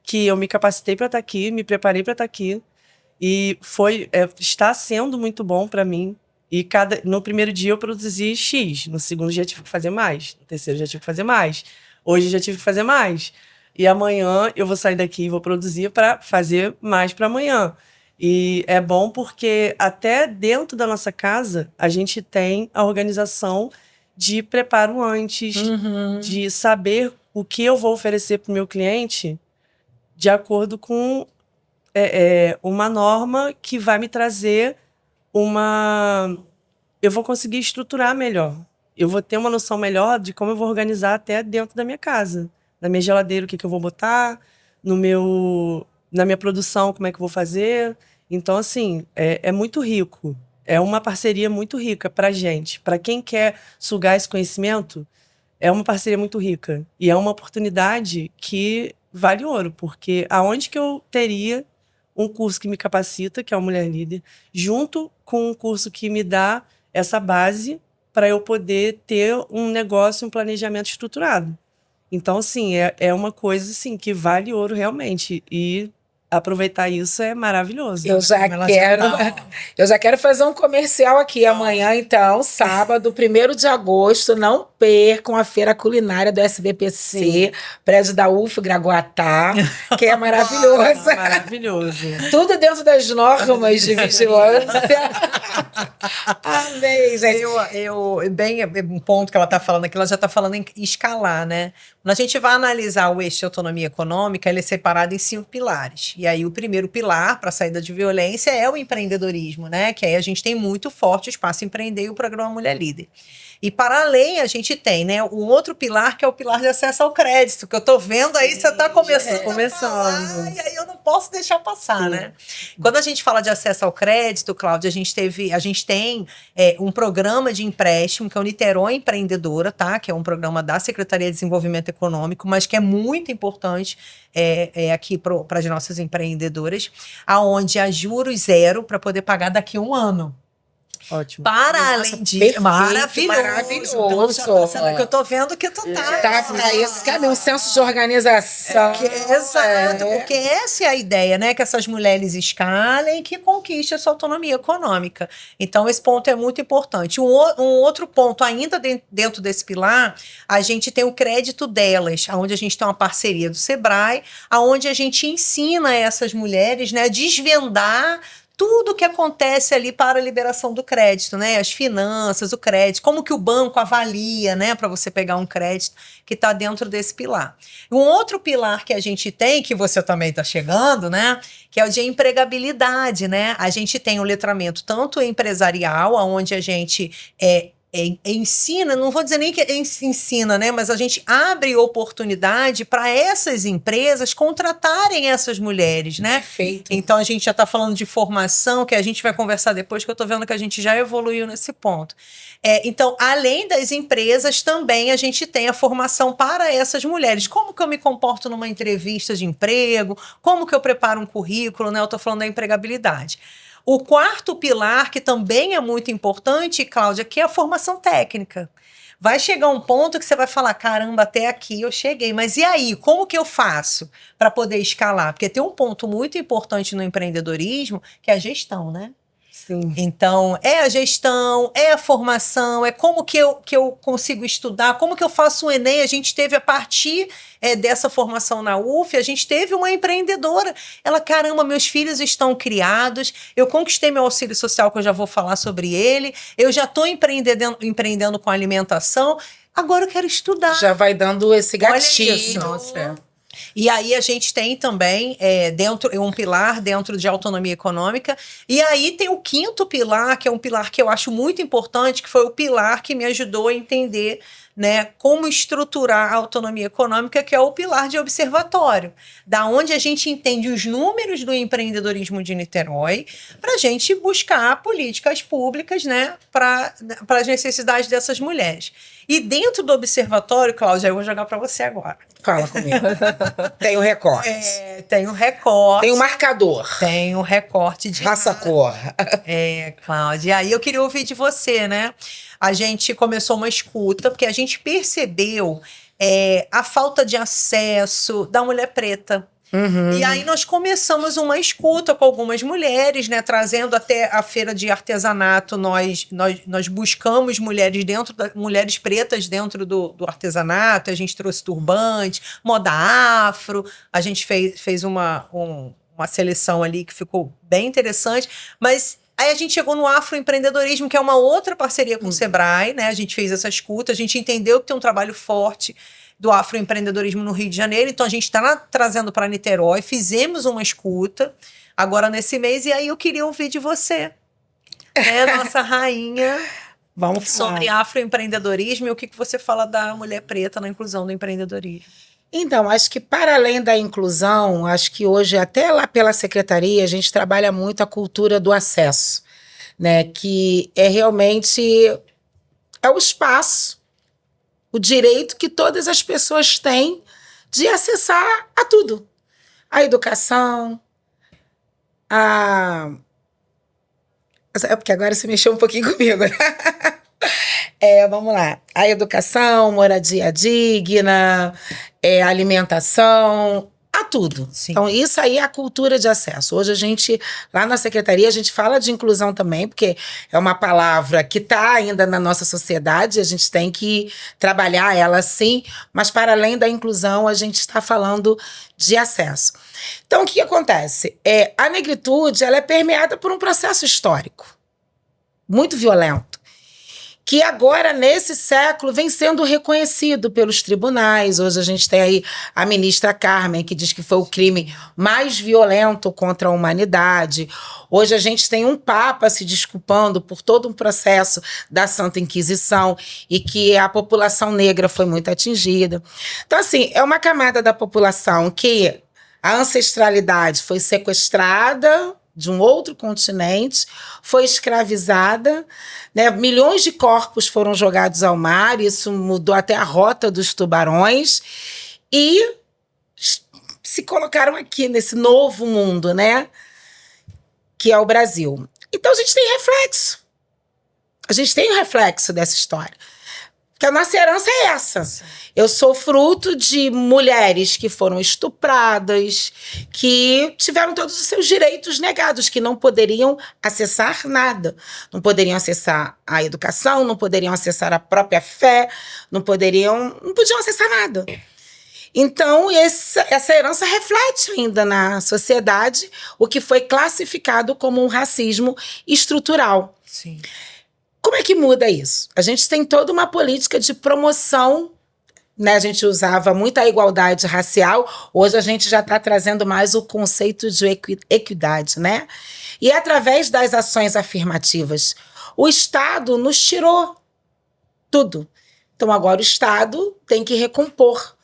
que eu me capacitei para estar aqui, me preparei para estar aqui. E está sendo muito bom para mim. E no primeiro dia eu produzi X, no segundo já tive que fazer mais, no terceiro já tive que fazer mais, hoje já tive que fazer mais. E amanhã eu vou sair daqui e vou produzir para fazer mais para amanhã. E é bom porque até dentro da nossa casa a gente tem a organização de preparo antes, de saber o que eu vou oferecer para o meu cliente de acordo com uma norma que vai me trazer eu vou conseguir estruturar melhor. Eu vou ter uma noção melhor de como eu vou organizar até dentro da minha casa. Na minha geladeira, o que eu vou botar, na minha produção, como é que eu vou fazer. Então, assim, é muito rico. É uma parceria muito rica pra gente. Para quem quer sugar esse conhecimento, é uma parceria muito rica. E é uma oportunidade que vale ouro, porque aonde que eu teria um curso que me capacita, que é o Mulher Líder, junto com um curso que me dá essa base para eu poder ter um negócio, um planejamento estruturado. Então, assim, é uma coisa assim, que vale ouro realmente. E aproveitar isso é maravilhoso. Eu já quero fazer um comercial aqui amanhã, então, sábado, 1º de agosto. Não percam a Feira Culinária do SBPC, prédio da UF Gragoatá, que é maravilhosa. Maravilhoso. Tudo dentro das normas de vigilância. Amei, gente. Bem, um ponto que ela está falando aqui, ela já está falando em escalar, né? Quando a gente vai analisar o eixo de autonomia econômica, ele é separado em 5 pilares. E aí o primeiro pilar para a saída de violência é o empreendedorismo, né? Que aí a gente tem muito forte o Espaço Empreender e o Programa Mulher Líder. E para além a gente tem, né, um outro pilar que é o pilar de acesso ao crédito, que eu tô vendo aí, você está começando a falar, e aí eu não posso deixar passar, né? Quando a gente fala de acesso ao crédito, Cláudia, a gente tem um programa de empréstimo, que é o Niterói Empreendedora, tá? Que é um programa da Secretaria de Desenvolvimento Econômico, mas que é muito importante aqui para as nossas empreendedoras, aonde há juros zero para poder pagar daqui a um ano. Ótimo. Para além disso, perfeito, maravilhoso. Então, já tá sendo que eu tô vendo que tu tá. Tá para isso, cadê um senso de organização? Exato, porque essa é a ideia, né? Que essas mulheres escalem e que conquistem a sua autonomia econômica. Então, esse ponto é muito importante. Um outro ponto, ainda dentro desse pilar, a gente tem o crédito delas, onde a gente tem uma parceria do Sebrae, onde a gente ensina essas mulheres, né, a desvendar tudo que acontece ali para a liberação do crédito, né? As finanças, o crédito, como que o banco avalia, né? Para você pegar um crédito que está dentro desse pilar. Um outro pilar que a gente tem, que você também está chegando, né? Que é o de empregabilidade, né? A gente tem o letramento tanto empresarial, onde a gente ensina, não vou dizer nem que ensina, né? Mas a gente abre oportunidade para essas empresas contratarem essas mulheres, né? Perfeito. Então a gente já está falando de formação, que a gente vai conversar depois, que eu estou vendo que a gente já evoluiu nesse ponto. Então, além das empresas, também a gente tem a formação para essas mulheres. Como que eu me comporto numa entrevista de emprego? Como que eu preparo um currículo, né? Eu estou falando da empregabilidade. O quarto pilar, que também é muito importante, Cláudia, que é a formação técnica. Vai chegar um ponto que você vai falar, caramba, até aqui eu cheguei, mas e aí, como que eu faço para poder escalar? Porque tem um ponto muito importante no empreendedorismo, que é a gestão, né? Sim. Então, é a gestão, é a formação, é como que eu consigo estudar, como que eu faço um Enem. A gente teve, a partir dessa formação na UF, a gente teve uma empreendedora. Ela, caramba, meus filhos estão criados, eu conquistei meu auxílio social, que eu já vou falar sobre ele, eu já estou empreendendo com alimentação, agora eu quero estudar. Já vai dando esse Olha gatilho. isso. Nossa. E aí a gente tem também um pilar dentro de autonomia econômica. E aí tem o quinto pilar, que é um pilar que eu acho muito importante, que foi o pilar que me ajudou a entender, né, como estruturar a autonomia econômica, que é o pilar de observatório, da onde a gente entende os números do empreendedorismo de Niterói, para a gente buscar políticas públicas, né, para as necessidades dessas mulheres. E dentro do observatório, Cláudia, eu vou jogar para você agora. Fala comigo. Tem o recorte. Tem um recorte. Tem o marcador. Tem um recorte de Raça-cor. Cláudia. E aí eu queria ouvir de você, né? A gente começou uma escuta, porque a gente percebeu a falta de acesso da mulher preta. Uhum. E aí nós começamos uma escuta com algumas mulheres, né, trazendo até a feira de artesanato. Nós buscamos mulheres pretas dentro do artesanato. A gente trouxe turbante, moda afro. A gente fez uma seleção ali que ficou bem interessante, mas aí a gente chegou no afroempreendedorismo, que é uma outra parceria com o Sebrae, né? A gente fez essa escuta, a gente entendeu que tem um trabalho forte do afroempreendedorismo no Rio de Janeiro. Então, a gente está trazendo para Niterói, fizemos uma escuta agora nesse mês, e aí eu queria ouvir de você, né, nossa rainha, Vamos falar. sobre afroempreendedorismo e o que você fala da mulher preta na inclusão do empreendedorismo. Então, acho que para além da inclusão, acho que hoje, até lá pela secretaria, a gente trabalha muito a cultura do acesso, né? Que é realmente o espaço, o direito que todas as pessoas têm de acessar a tudo. A educação, É porque agora você mexeu um pouquinho comigo, né? Vamos lá. A educação, moradia digna, alimentação, a tudo. Sim. Então, isso aí é a cultura de acesso. Hoje a gente, lá na secretaria, a gente fala de inclusão também, porque é uma palavra que está ainda na nossa sociedade, a gente tem que trabalhar ela sim, mas para além da inclusão, a gente está falando de acesso. Então, o que acontece? A negritude, ela é permeada por um processo histórico muito violento, que agora, nesse século, vem sendo reconhecido pelos tribunais. Hoje a gente tem aí a ministra Carmen, que diz que foi o crime mais violento contra a humanidade. Hoje a gente tem um papa se desculpando por todo um processo da Santa Inquisição e que a população negra foi muito atingida. Então, assim, é uma camada da população que a ancestralidade foi sequestrada de um outro continente, foi escravizada, né? Milhões de corpos foram jogados ao mar, isso mudou até a rota dos tubarões, e se colocaram aqui nesse novo mundo, né? Que é o Brasil. Então a gente tem reflexo. A gente tem um reflexo dessa história. Porque a nossa herança é essa. Sim. Eu sou fruto de mulheres que foram estupradas, que tiveram todos os seus direitos negados, que não poderiam acessar nada. Não poderiam acessar a educação, não poderiam acessar a própria fé, não podiam acessar nada. Então, essa herança reflete ainda na sociedade o que foi classificado como um racismo estrutural. Sim. Como é que muda isso? A gente tem toda uma política de promoção, né? A gente usava muito a igualdade racial, hoje a gente já está trazendo mais o conceito de equidade, né? E através das ações afirmativas, o Estado nos tirou tudo. Então agora o Estado tem que recompor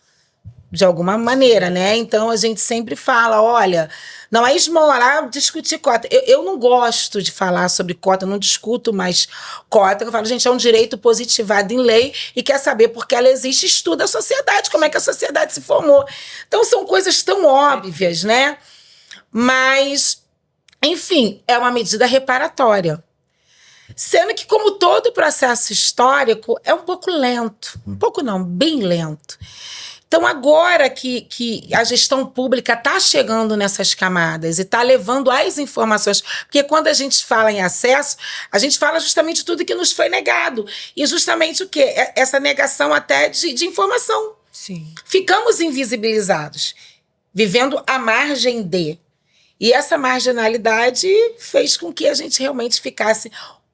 de alguma maneira, né? Então a gente sempre fala, olha, não é esmola, discutir cota. Eu não gosto de falar sobre cota, não discuto mais cota. Eu falo, gente, é um direito positivado em lei e quer saber porque ela existe, estuda a sociedade, como é que a sociedade se formou. Então são coisas tão óbvias, né? Mas, enfim, é uma medida reparatória. Sendo que, como todo processo histórico, é um pouco lento. Um pouco não, bem lento. Então, agora que a gestão pública está chegando nessas camadas e está levando as informações, porque quando a gente fala em acesso, a gente fala justamente tudo que nos foi negado. E justamente o quê? Essa negação até de informação. Sim. Ficamos invisibilizados, vivendo à margem de. E essa marginalidade fez com que a gente realmente ficasse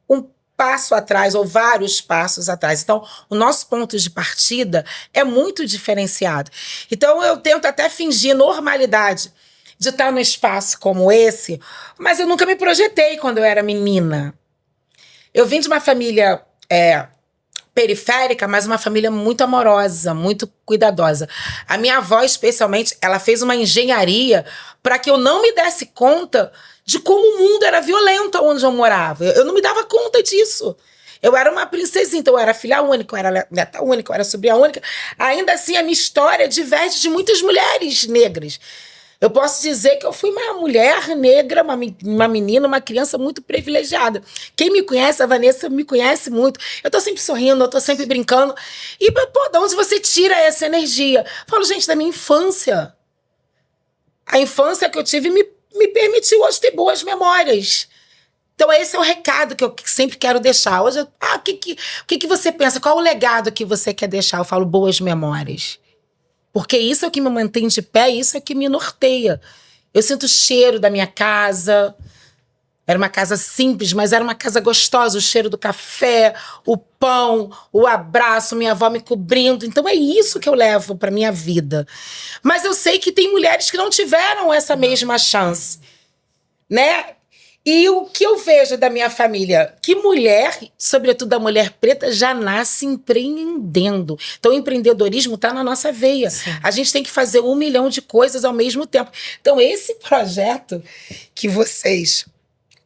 um passo atrás, ou vários passos atrás. Então, o nosso ponto de partida é muito diferenciado. Então, eu tento até fingir normalidade de estar num espaço como esse, mas eu nunca me projetei quando eu era menina. Eu vim de uma família periférica, mas uma família muito amorosa, muito cuidadosa. A minha avó, especialmente, ela fez uma engenharia para que eu não me desse conta de como o mundo era violento onde eu morava. Eu não me dava conta disso. Eu era uma princesinha, então eu era filha única, eu era neta única, eu era sobrinha única. Ainda assim, a minha história diverge de muitas mulheres negras. Eu posso dizer que eu fui uma mulher negra, uma menina, uma criança muito privilegiada. Quem me conhece, a Vanessa me conhece muito. Eu tô sempre sorrindo, eu tô sempre brincando. E, pô, de onde você tira essa energia? Eu falo, gente, da minha infância. A infância que eu tive me permitiu hoje ter boas memórias. Então esse é o recado que eu sempre quero deixar. Hoje, o que você pensa? Qual o legado que você quer deixar? Eu falo boas memórias. Porque isso é o que me mantém de pé, isso é o que me norteia. Eu sinto o cheiro da minha casa, Era uma casa simples, mas era uma casa gostosa. O cheiro do café, o pão, o abraço, minha avó me cobrindo. Então é isso que eu levo para minha vida. Mas eu sei que tem mulheres que não tiveram essa mesma chance, né? E o que eu vejo da minha família? Que mulher, sobretudo a mulher preta, já nasce empreendendo. Então o empreendedorismo está na nossa veia. Sim. A gente tem que fazer 1 milhão de coisas ao mesmo tempo. Então esse projeto que vocês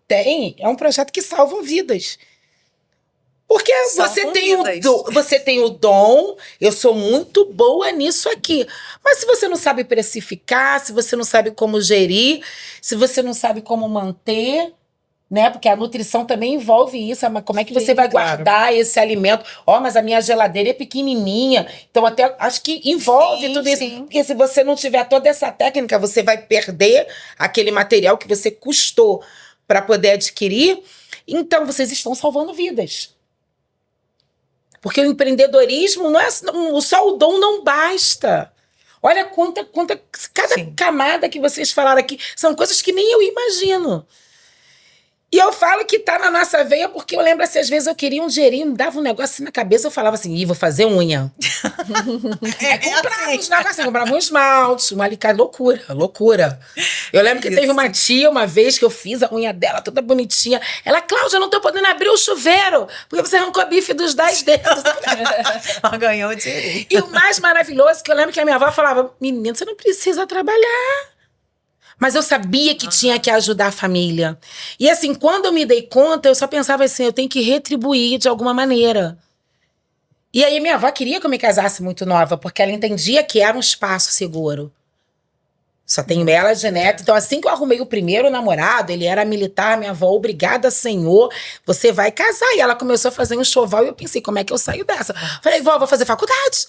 têm é um projeto que salva vidas. Porque você tem o dom, eu sou muito boa nisso aqui. Mas se você não sabe precificar, se você não sabe como gerir, se você não sabe como manter, né? Porque a nutrição também envolve isso. Mas como é que você vai guardar esse alimento? Mas a minha geladeira é pequenininha. Então até acho que envolve tudo isso. Sim. Porque se você não tiver toda essa técnica, você vai perder aquele material que você custou para poder adquirir. Então vocês estão salvando vidas. Porque o empreendedorismo não é só o dom não basta. Olha cada camada que vocês falaram aqui são coisas que nem eu imagino. E eu falo que tá na nossa veia porque eu lembro assim, às vezes eu queria um dinheirinho, me dava um negócio assim na cabeça, eu falava assim, vou fazer unha. Comprava uns negócios, comprava um esmalte, uma alicate, loucura. Eu lembro que teve uma tia uma vez que eu fiz a unha dela toda bonitinha. Ela, Cláudia, eu não tô podendo abrir o chuveiro, porque você arrancou a bife dos 10 dedos. Ela ganhou dinheiro. E o mais maravilhoso é que eu lembro que a minha avó falava, menina, você não precisa trabalhar. Mas eu sabia que tinha que ajudar a família. E assim, quando eu me dei conta, eu só pensava assim, eu tenho que retribuir de alguma maneira. E aí minha avó queria que eu me casasse muito nova, porque ela entendia que era um espaço seguro. Só tenho ela de neta. Então assim que eu arrumei o primeiro namorado, ele era militar, minha avó, obrigada, senhor, você vai casar. E ela começou a fazer um enxoval e eu pensei, como é que eu saio dessa? Falei, vó, vou fazer faculdade.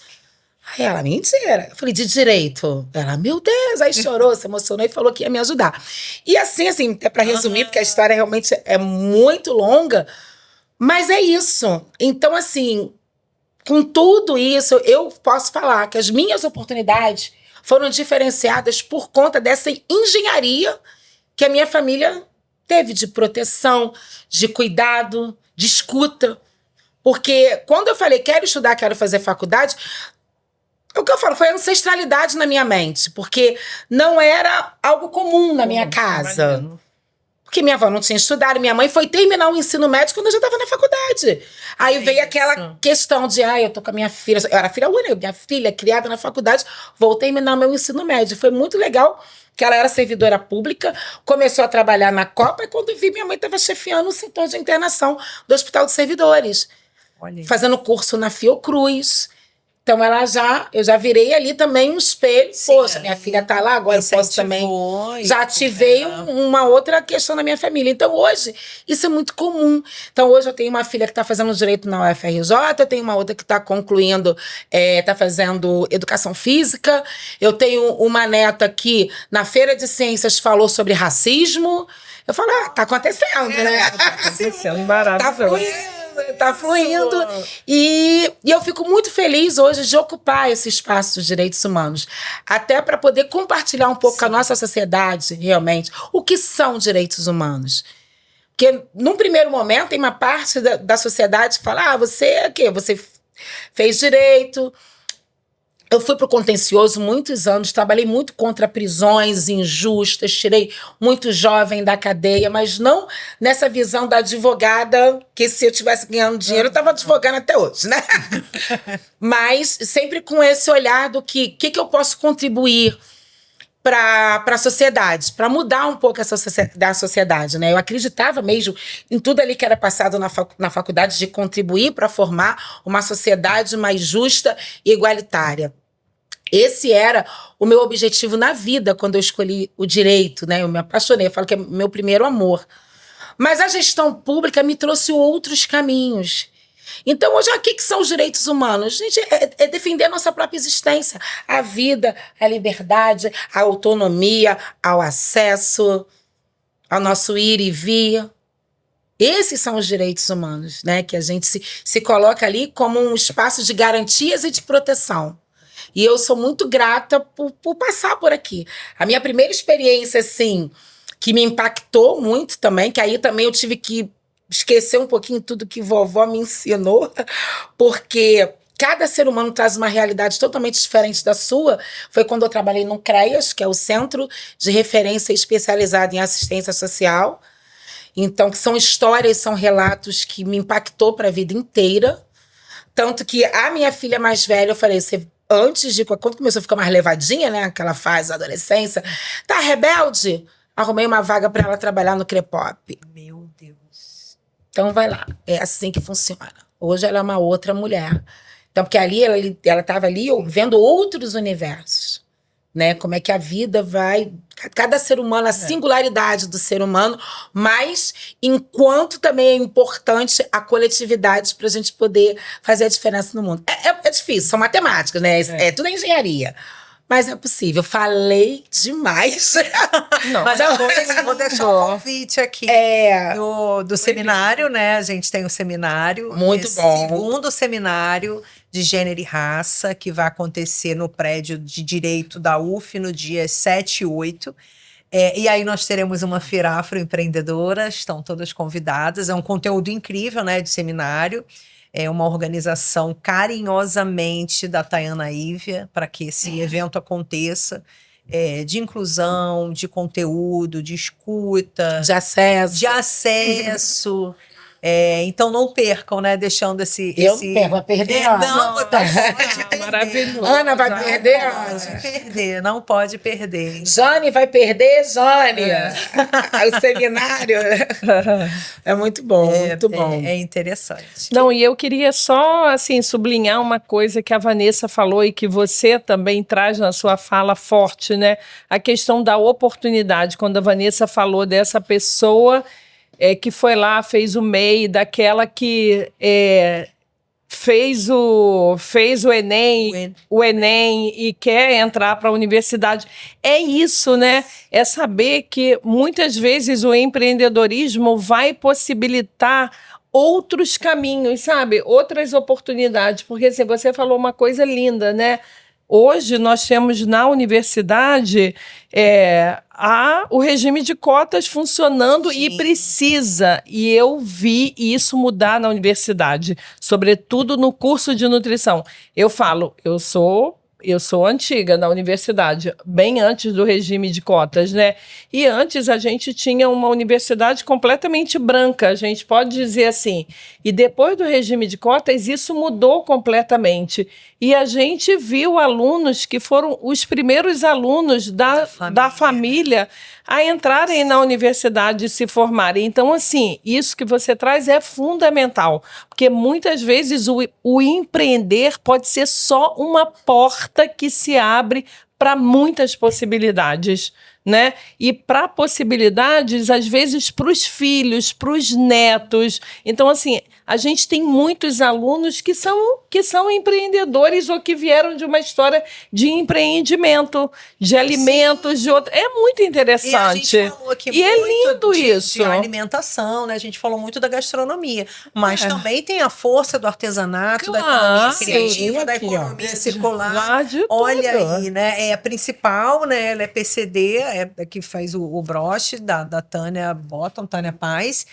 Aí ela, mentira. Eu falei, de direito. Ela, meu Deus. Aí chorou, se emocionou e falou que ia me ajudar. E assim, até pra resumir, porque a história realmente é muito longa, mas é isso. Então, assim, com tudo isso, eu posso falar que as minhas oportunidades foram diferenciadas por conta dessa engenharia que a minha família teve de proteção, de cuidado, de escuta. Porque quando eu falei, quero estudar, quero fazer faculdade, o que eu falo foi ancestralidade na minha mente, porque não era algo comum na minha casa. Porque minha avó não tinha estudado, minha mãe foi terminar o ensino médio quando eu já estava na faculdade. Aí veio aquela questão de, eu tô com a minha filha, eu era filha única, minha filha criada na faculdade, vou terminar meu ensino médio. Foi muito legal, que ela era servidora pública, começou a trabalhar na Copa, e quando vi, minha mãe estava chefiando o setor de internação do Hospital de Servidores. Fazendo curso na Fiocruz. Então eu já virei ali também um espelho. Poxa, minha filha tá lá, agora eu posso também. Já ativei uma outra questão na minha família. Então hoje, isso é muito comum. Então hoje eu tenho uma filha que está fazendo direito na UFRJ, eu tenho uma outra que está concluindo, está fazendo educação física, eu tenho uma neta que na Feira de Ciências falou sobre racismo. Eu falo, tá acontecendo, né? Tá acontecendo, maravilhoso. Tá fluindo. E eu fico muito feliz hoje de ocupar esse espaço dos direitos humanos. Até para poder compartilhar um pouco com a nossa sociedade, realmente, o que são direitos humanos. Porque, num primeiro momento, tem uma parte da sociedade que fala, você é o quê? Você fez direito. Eu fui para o contencioso muitos anos, trabalhei muito contra prisões injustas, tirei muito jovem da cadeia, mas não nessa visão da advogada, que se eu tivesse ganhando dinheiro, eu estava advogando até hoje, né? Mas sempre com esse olhar do que eu posso contribuir para a sociedade, para mudar um pouco da sociedade, né? Eu acreditava mesmo em tudo ali que era passado na faculdade de contribuir para formar uma sociedade mais justa e igualitária. Esse era o meu objetivo na vida quando eu escolhi o direito, né? Eu me apaixonei, eu falo que é meu primeiro amor. Mas a gestão pública me trouxe outros caminhos. Então, hoje, o que são os direitos humanos? Gente, é defender a nossa própria existência. A vida, a liberdade, a autonomia, ao acesso, ao nosso ir e vir. Esses são os direitos humanos, né? Que a gente se coloca ali como um espaço de garantias e de proteção. E eu sou muito grata por passar por aqui. A minha primeira experiência, assim, que me impactou muito também, que aí também eu tive que esquecer um pouquinho tudo que vovó me ensinou, porque cada ser humano traz uma realidade totalmente diferente da sua. Foi quando eu trabalhei no CREAS, que é o Centro de Referência Especializado em Assistência Social. Então, que são histórias, são relatos que me impactou para a vida inteira. Tanto que a minha filha mais velha, eu falei, você, antes de... Quando começou a ficar mais levadinha, né? Aquela fase da adolescência. Tá rebelde? Arrumei uma vaga para ela trabalhar no Crepop. Meu Deus. Então, vai lá. É assim que funciona. Hoje ela é uma outra mulher. Então, porque ali ela estava ali vendo outros universos, né? Como é que a vida vai... Cada ser humano, a singularidade do ser humano, mas enquanto também é importante a coletividade para a gente poder fazer a diferença no mundo. É difícil, são matemáticas, né? Tudo engenharia. Mas é possível. Falei demais. Não, Mas vou deixar um convite aqui do seminário, né? A gente tem um seminário. Muito bom. Segundo seminário de Gênero e Raça, que vai acontecer no prédio de Direito da UF no dia 7 e 8. E aí nós teremos uma feira afroempreendedora, estão todas convidadas. É um conteúdo incrível, né, de seminário. É uma organização carinhosamente da Tayana Ívia para que esse evento aconteça, de inclusão, de conteúdo, de escuta, De acesso. de acesso. Então não percam, né? Deixando esse. Eu não perco, vai perder. Não pode perder. Maravilhoso. Ana vai perder. Não pode perder. Jane vai perder, Jane. O seminário. É muito bom, muito bom. É interessante. Não, e eu queria só, assim, sublinhar uma coisa que a Vanessa falou e que você também traz na sua fala forte, né? A questão da oportunidade. Quando a Vanessa falou dessa pessoa que foi lá, fez o MEI, daquela que fez o Enem e quer entrar para a universidade. É isso, né? É saber que muitas vezes o empreendedorismo vai possibilitar outros caminhos, sabe? Outras oportunidades. Porque assim, você falou uma coisa linda, né? Hoje nós temos na universidade o regime de cotas funcionando. Sim. E precisa. E eu vi isso mudar na universidade, sobretudo no curso de nutrição. Eu falo, eu sou antiga na universidade, bem antes do regime de cotas, né? E antes a gente tinha uma universidade completamente branca, a gente pode dizer assim. E depois do regime de cotas, isso mudou completamente. E a gente viu alunos que foram os primeiros alunos da família a entrarem na universidade e se formarem. Então, assim, isso que você traz é fundamental, porque muitas vezes o empreender pode ser só uma porta que se abre para muitas possibilidades, né? E para possibilidades, às vezes, para os filhos, para os netos. Então, assim, a gente tem muitos alunos que são empreendedores ou que vieram de uma história de empreendimento, de alimentos, de outro. É muito interessante. E a gente falou aqui é lindo isso. De alimentação, né? A gente falou muito da gastronomia, mas também tem a força do artesanato, da economia criativa, da economia circular. Olha aí, né? É a principal, né? Ela é PCD, que faz o broche da Tânia Botton, Tânia Paz.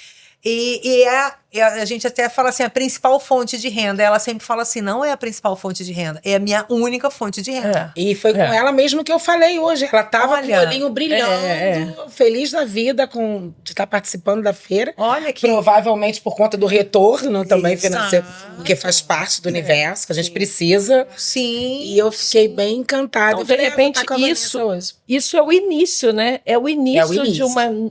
E a gente até fala assim, a principal fonte de renda. Ela sempre fala assim, não é a principal fonte de renda, é a minha única fonte de renda. E foi com ela mesmo que eu falei hoje. Ela estava com o olhinho brilhando, feliz da vida de estar participando da feira. Olha que... Provavelmente por conta do retorno também financeiro, porque faz parte do universo, que a gente precisa. Sim. E eu fiquei bem encantada. Então, de repente, isso é o início, né? É o início.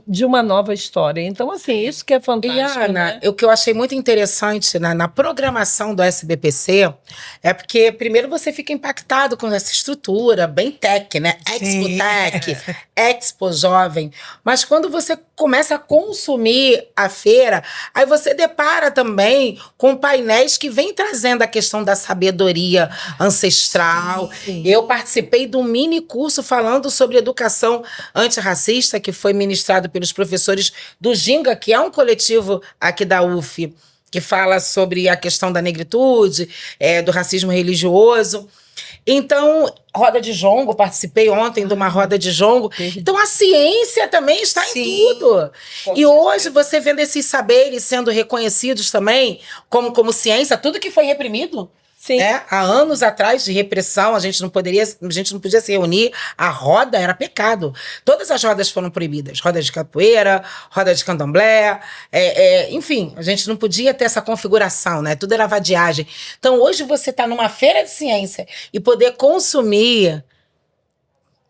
De uma nova história. Então, assim, isso que é fantástico. E, Ana, né? o que eu achei muito interessante na programação do SBPC é porque, primeiro, você fica impactado com essa estrutura bem tech, né? Expo Tech, Expo Jovem. Mas quando você começa a consumir a feira, aí você depara também com painéis que vêm trazendo a questão da sabedoria ancestral. Sim. Eu participei de um mini curso falando sobre educação antirracista, que foi ministrado pelos professores do Ginga, que é um coletivo aqui da UF, que fala sobre a questão da negritude, do racismo religioso. Então, roda de jongo, participei ontem de uma roda de jongo. Então, a ciência também está em tudo. E hoje, você vendo esses saberes sendo reconhecidos também como ciência, tudo que foi reprimido. Sim. Né? Há anos atrás de repressão, a gente não podia se reunir, a roda era pecado. Todas as rodas foram proibidas. Roda de capoeira, roda de candomblé, enfim, a gente não podia ter essa configuração, né? Tudo era vadiagem. Então, hoje você está numa feira de ciência e poder consumir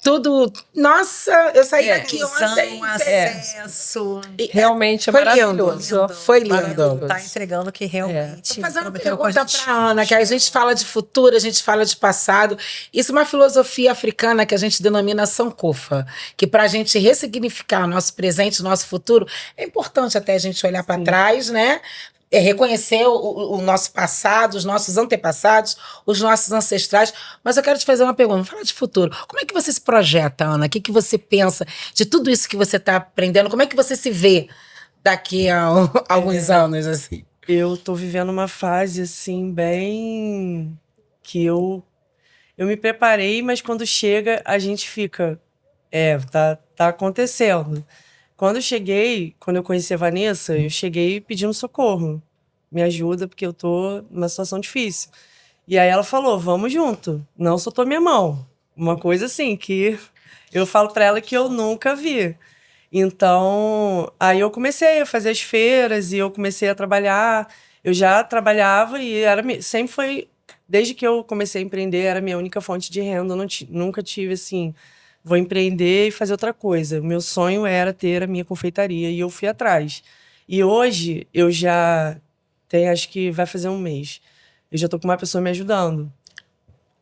tudo. Nossa, eu saí daqui ontem. Acesso. Realmente é foi maravilhoso. lindo. Foi lindo. Tá entregando que realmente. Vou fazer uma prometeu com a pergunta gente. para Ana, que a gente fala de futuro, a gente fala de passado. Isso é uma filosofia africana que a gente denomina Sankofa, que para a gente ressignificar o nosso presente, o nosso futuro, é importante até a gente olhar para trás, né? Reconhecer o nosso passado, os nossos antepassados, os nossos ancestrais. Mas eu quero te fazer uma pergunta, fala de futuro. Como é que você se projeta, Ana? O que você pensa de tudo isso que você está aprendendo? Como é que você se vê daqui a alguns anos, assim? Eu tô vivendo uma fase, assim, bem... que eu me preparei, mas quando chega, a gente fica... tá acontecendo. Quando eu conheci a Vanessa, eu cheguei pedindo socorro. Me ajuda, porque eu tô numa situação difícil. E aí ela falou, vamos junto. Não soltou minha mão. Uma coisa assim, que eu falo pra ela que eu nunca vi. Então, aí eu comecei a fazer as feiras e eu comecei a trabalhar. Eu já trabalhava e sempre foi... Desde que eu comecei a empreender, era a minha única fonte de renda. Eu nunca tive, assim... Vou empreender e fazer outra coisa. O meu sonho era ter a minha confeitaria e eu fui atrás. E hoje eu já tenho, acho que vai fazer um mês, eu já tô com uma pessoa me ajudando.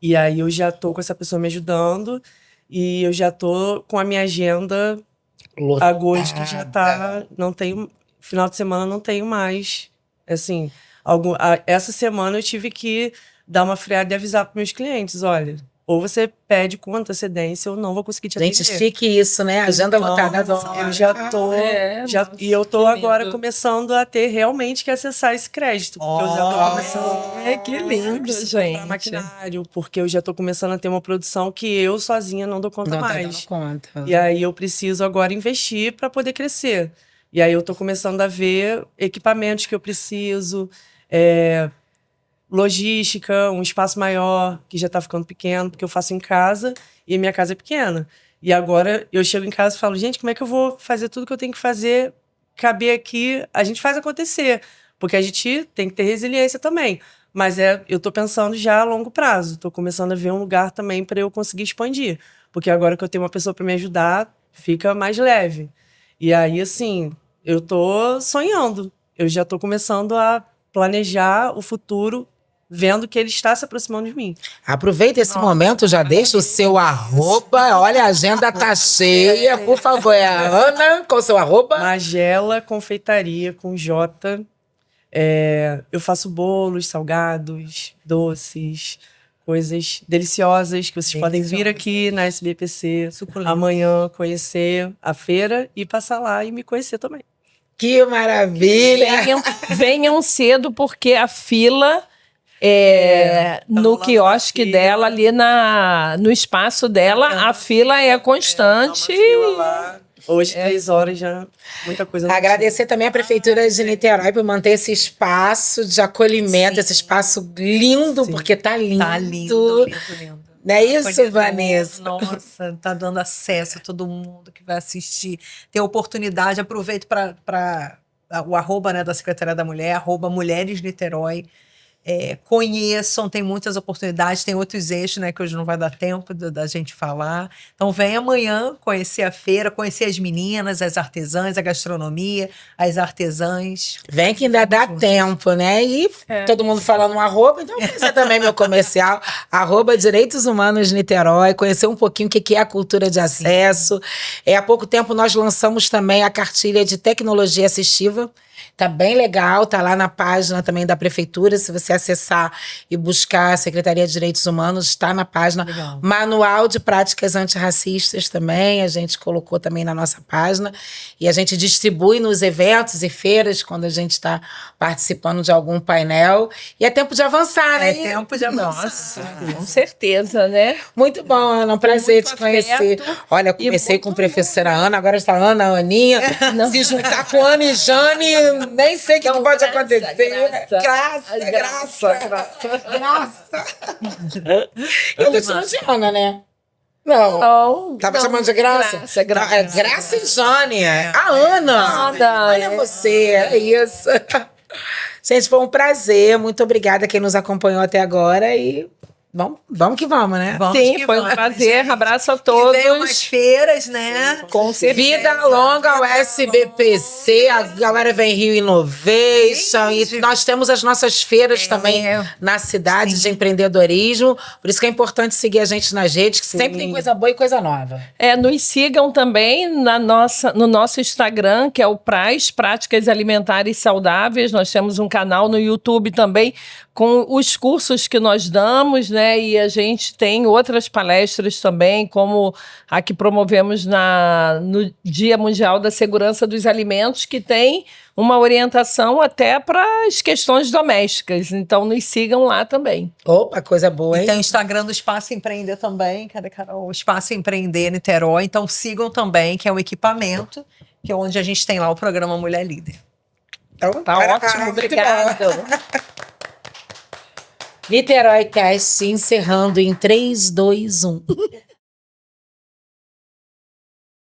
E aí eu já tô com essa pessoa me ajudando e eu já tô com a minha agenda agosto que já tá, não tenho, final de semana não tenho mais. Assim, essa semana eu tive que dar uma freada e avisar para meus clientes, olha, ou você pede com antecedência ou não vou conseguir te atender. Gente, chique isso, né? Agenda lotada. Eu já tô... e eu tô agora começando a ter realmente que acessar esse crédito. Porque eu já tô começando... que lindo, gente. Maquinário, porque eu já tô começando a ter uma produção que eu sozinha não dou conta mais. Tá dando conta. E aí eu preciso agora investir para poder crescer. E aí eu tô começando a ver equipamentos que eu preciso... logística, um espaço maior, que já está ficando pequeno, porque eu faço em casa e a minha casa é pequena. E agora eu chego em casa e falo, gente, como é que eu vou fazer tudo que eu tenho que fazer, caber aqui? A gente faz acontecer, porque a gente tem que ter resiliência também. Mas eu estou pensando já a longo prazo, estou começando a ver um lugar também para eu conseguir expandir. Porque agora que eu tenho uma pessoa para me ajudar, fica mais leve. E aí, assim, eu estou sonhando. Eu já estou começando a planejar o futuro, vendo que ele está se aproximando de mim. Aproveita esse momento, já deixa o seu arroba. Olha, a agenda tá cheia. Por favor, é a Ana com o seu arroba. Magela Confeitaria, com J. Eu faço bolos, salgados, doces, coisas deliciosas que vocês podem vir aqui na SBPC amanhã, conhecer a feira e passar lá e me conhecer também. Que maravilha! Venham cedo, porque a fila... no quiosque dela, ali no espaço dela, a fila é constante. Hoje, 3 horas já, muita coisa. Agradecer também a Prefeitura de Niterói por manter esse espaço de acolhimento, esse espaço lindo, porque tá lindo. Tá lindo, lindo, lindo. Não é isso, Vanessa? Nossa, tá dando acesso a todo mundo que vai assistir. Tem oportunidade, aproveito para o arroba, né, da Secretaria da Mulher, arroba Mulheres Niterói. Conheçam, tem muitas oportunidades, tem outros eixos, né, que hoje não vai dar tempo da gente falar. Então vem amanhã conhecer a feira, conhecer as meninas, as artesãs, a gastronomia, as artesãs. Vem que ainda dá tempo, né? E todo mundo falando um arroba, então vou fazer também meu comercial, arroba Direitos Humanos Niterói, conhecer um pouquinho o que é a cultura de acesso. Há pouco tempo nós lançamos também a cartilha de tecnologia assistiva. Tá bem legal, tá lá na página também da Prefeitura. Se você acessar e buscar a Secretaria de Direitos Humanos, está na página. Legal. Manual de Práticas Antirracistas também, a gente colocou também na nossa página. E a gente distribui nos eventos e feiras, quando a gente está participando de algum painel. E é tempo de avançar, né? É tempo de avançar. Nossa, com certeza, né? Muito bom, Ana. Um prazer muito te conhecer. afeto Olha, eu e comecei muito com a professora Ana, agora está Ana, Aninha. Não. Se juntar com Ana e Jane, nem sei o que Não, pode graça, acontecer. graça. Graça. Eu tô chamando de Ana, né? Não. Não, Tava não, chamando de Graça? Graça. É Graça e Jane. A Ana. Ana, Olha você, é isso. Gente, foi um prazer. Muito obrigada a quem nos acompanhou até agora e vamos que vamos, né? Vamos Sim, que foi um vamos, prazer. gente. Abraço a Que venham umas todos. feiras, né? Com certeza. Vida longa ao SBPC, a galera vem Rio Innovation, e nós temos as nossas feiras também na cidade de empreendedorismo, por isso que é importante seguir a gente nas redes, que sempre tem coisa boa e coisa nova. Nos sigam também no nosso Instagram, que é o Praz, Práticas Alimentares Saudáveis. Nós temos um canal no YouTube também com os cursos que nós damos, né? E a gente tem outras palestras também, como a que promovemos no Dia Mundial da Segurança dos Alimentos, que tem uma orientação até para as questões domésticas. Então, nos sigam lá também. Opa, coisa boa, hein? E tem o Instagram do Espaço Empreender também, cadê, Carol? O Espaço Empreender Niterói. Então sigam também, que é um equipamento, que é onde a gente tem lá o programa Mulher Líder. Então, Tá ótimo, muito obrigada. bom. Niterói Cast encerrando em 3, 2, 1.